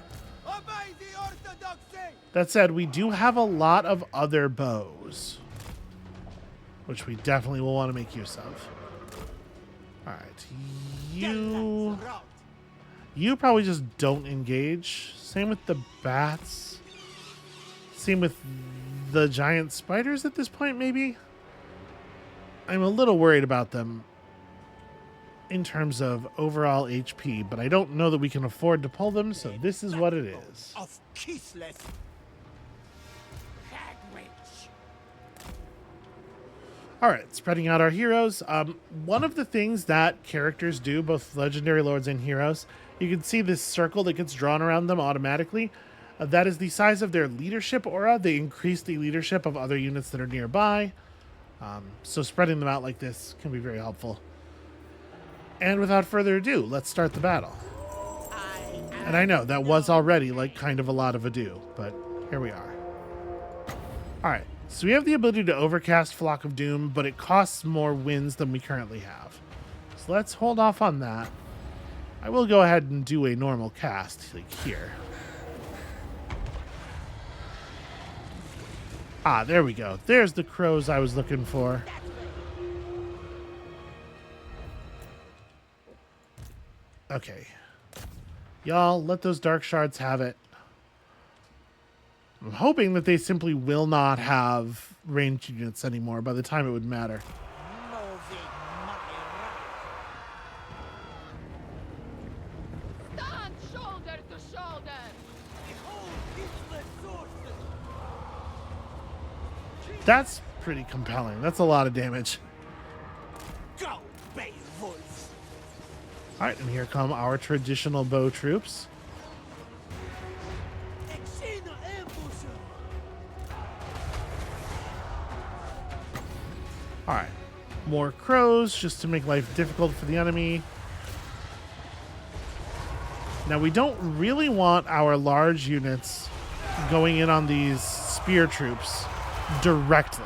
That said, we do have a lot of other bows. which we definitely will want to make use of. All right, you probably just don't engage. Same with the bats. Same with the giant spiders at this point, maybe. I'm a little worried about them in terms of overall HP, but I don't know that we can afford to pull them, so this is what it is. Of Kislev. All right, spreading out our heroes. One of the things that characters do, both legendary lords and heroes, you can see this circle that gets drawn around them automatically. That is the size of their leadership aura. They increase the leadership of other units that are nearby. So spreading them out like this can be very helpful. And without further ado, let's start the battle. And I know that was already like kind of a lot of ado, but here we are. All right, so we have the ability to overcast Flock of Doom, but it costs more wins than we currently have. So let's hold off on that. I will go ahead and do a normal cast like here. Ah, there we go. There's the crows I was looking for. Okay. Y'all, let those dark shards have it. I'm hoping that they simply will not have ranged units anymore by the time it would matter. Stand shoulder to shoulder. That's pretty compelling. That's a lot of damage. Go, Beowulf. All right, and here come our traditional bow troops. All right, more crows just to make life difficult for the enemy. Now, we don't really want our large units going in on these spear troops directly.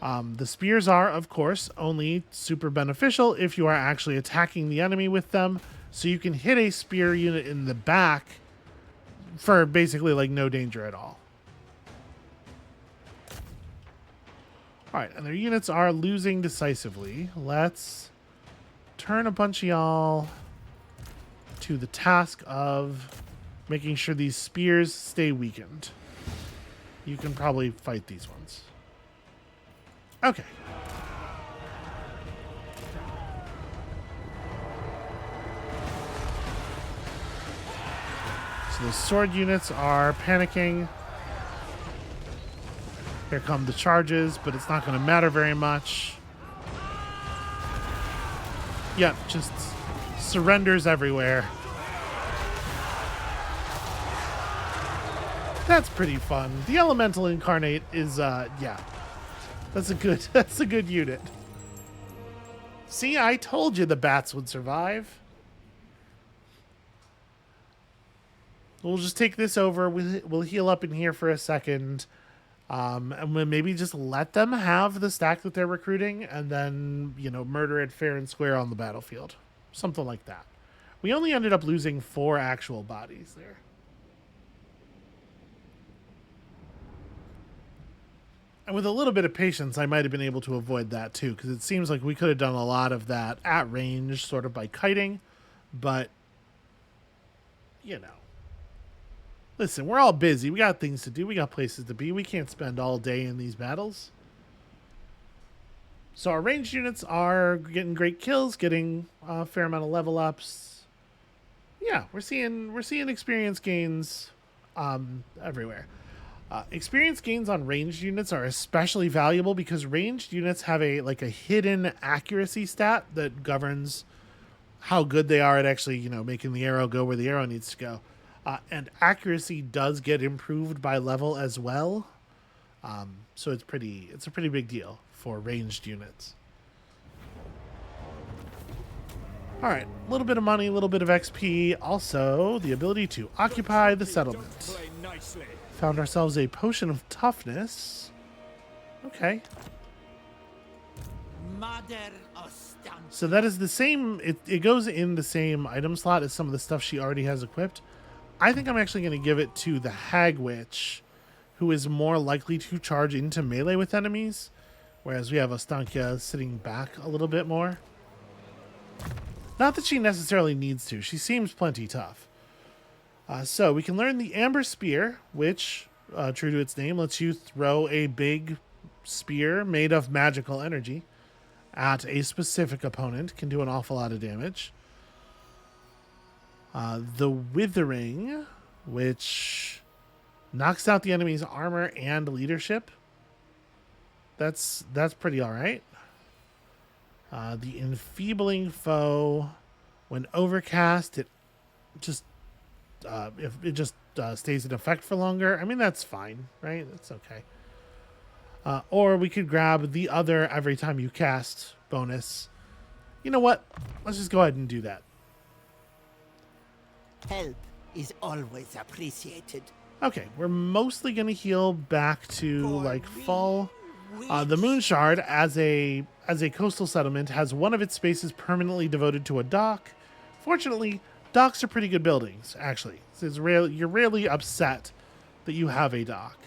The spears are, of course, only super beneficial if you are actually attacking the enemy with them. So you can hit a spear unit in the back for basically like no danger at all. All right, and their units are losing decisively. Let's turn a bunch of y'all to the task of making sure these spears stay weakened. You can probably fight these ones. Okay. So the sword units are panicking. Here come the charges, but it's not going to matter very much. Yep, just surrenders everywhere. That's pretty fun. The Elemental Incarnate is, yeah. That's a good unit. See, I told you the bats would survive. We'll just take this over. We'll heal up in here for a second. And we'll maybe just let them have the stack that they're recruiting and then, you know, murder it fair and square on the battlefield. Something like that. We only ended up losing 4 actual bodies there. And with a little bit of patience, I might have been able to avoid that too, because it seems like we could have done a lot of that at range, sort of by kiting. But, you know. Listen, we're all busy. We got things to do. We got places to be. We can't spend all day in these battles. So our ranged units are getting great kills, getting a fair amount of level ups. Yeah, we're seeing experience gains everywhere. Experience gains on ranged units are especially valuable because ranged units have a hidden accuracy stat that governs how good they are at actually, you know, making the arrow go where the arrow needs to go. And accuracy does get improved by level as well. So it's a pretty big deal for ranged units. All right, a little bit of money, a little bit of XP. Also, the ability to occupy the settlement. Found ourselves a potion of toughness. Okay. Mother Ostankya. So that is the same. It goes in the same item slot as some of the stuff she already has equipped. I think I'm actually going to give it to the Hag Witch, who is more likely to charge into melee with enemies, Whereas we have Ostankya sitting back a little bit more. Not that she necessarily needs to. She seems plenty tough. So we can learn the Amber Spear, which, true to its name, lets you throw a big spear made of magical energy at a specific opponent. Can do an awful lot of damage. The Withering, which knocks out the enemy's armor and leadership. That's pretty all right. The Enfeebling Foe, when overcast, it just if it just stays in effect for longer. I mean, that's fine, right? That's okay. Or we could grab the other every time you cast bonus. You know what? Let's just go ahead and do that. Help is always appreciated. Okay, we're mostly going to heal back to For like we full. The wish. Moon Shard, as a coastal settlement, has one of its spaces permanently devoted to a dock. Fortunately, docks are pretty good buildings, actually. You're rarely upset that you have a dock.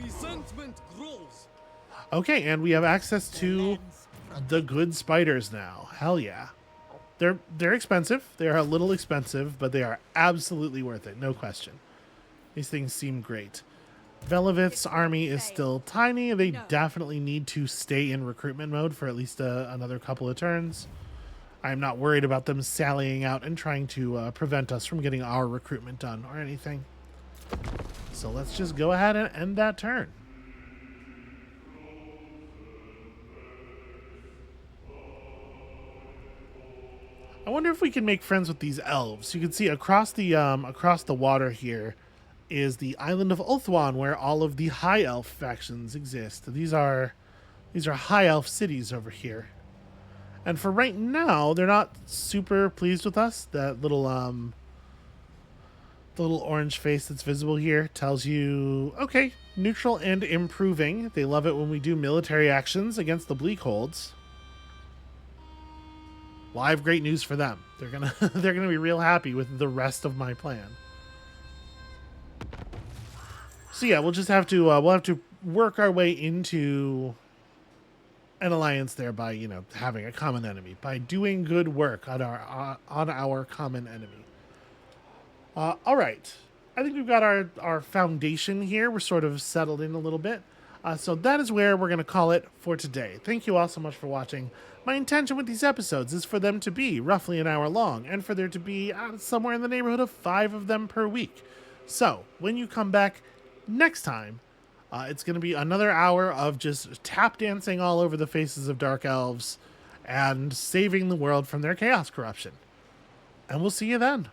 Resentment grows. Okay, and we have access to Lands the good spiders now. Hell yeah. They're expensive. They're a little expensive, but they are absolutely worth it, no question. These things seem great. Velivith's army is still tiny. They definitely need to stay in recruitment mode for at least another couple of turns. I'm not worried about them sallying out and trying to prevent us from getting our recruitment done or anything. So let's just go ahead and end that turn. I wonder if we can make friends with these elves. You can see across the water here is the island of Ulthuan, where all of the high elf factions exist. These are high elf cities over here. And for right now, they're not super pleased with us. That little the little orange face that's visible here tells you, okay, neutral and improving. They love it when we do military actions against the Bleak Holds. Well, I have great news for them. They're gonna be real happy with the rest of my plan. So yeah, we'll just have to work our way into an alliance there by having a common enemy, by doing good work on our common enemy. All right, I think we've got our foundation here. We're sort of settled in a little bit. So that is where we're going to call it for today. Thank you all so much for watching. My intention with these episodes is for them to be roughly an hour long, and for there to be somewhere in the neighborhood of 5 of them per week. So when you come back next time, it's going to be another hour of just tap dancing all over the faces of dark elves and saving the world from their chaos corruption. And we'll see you then.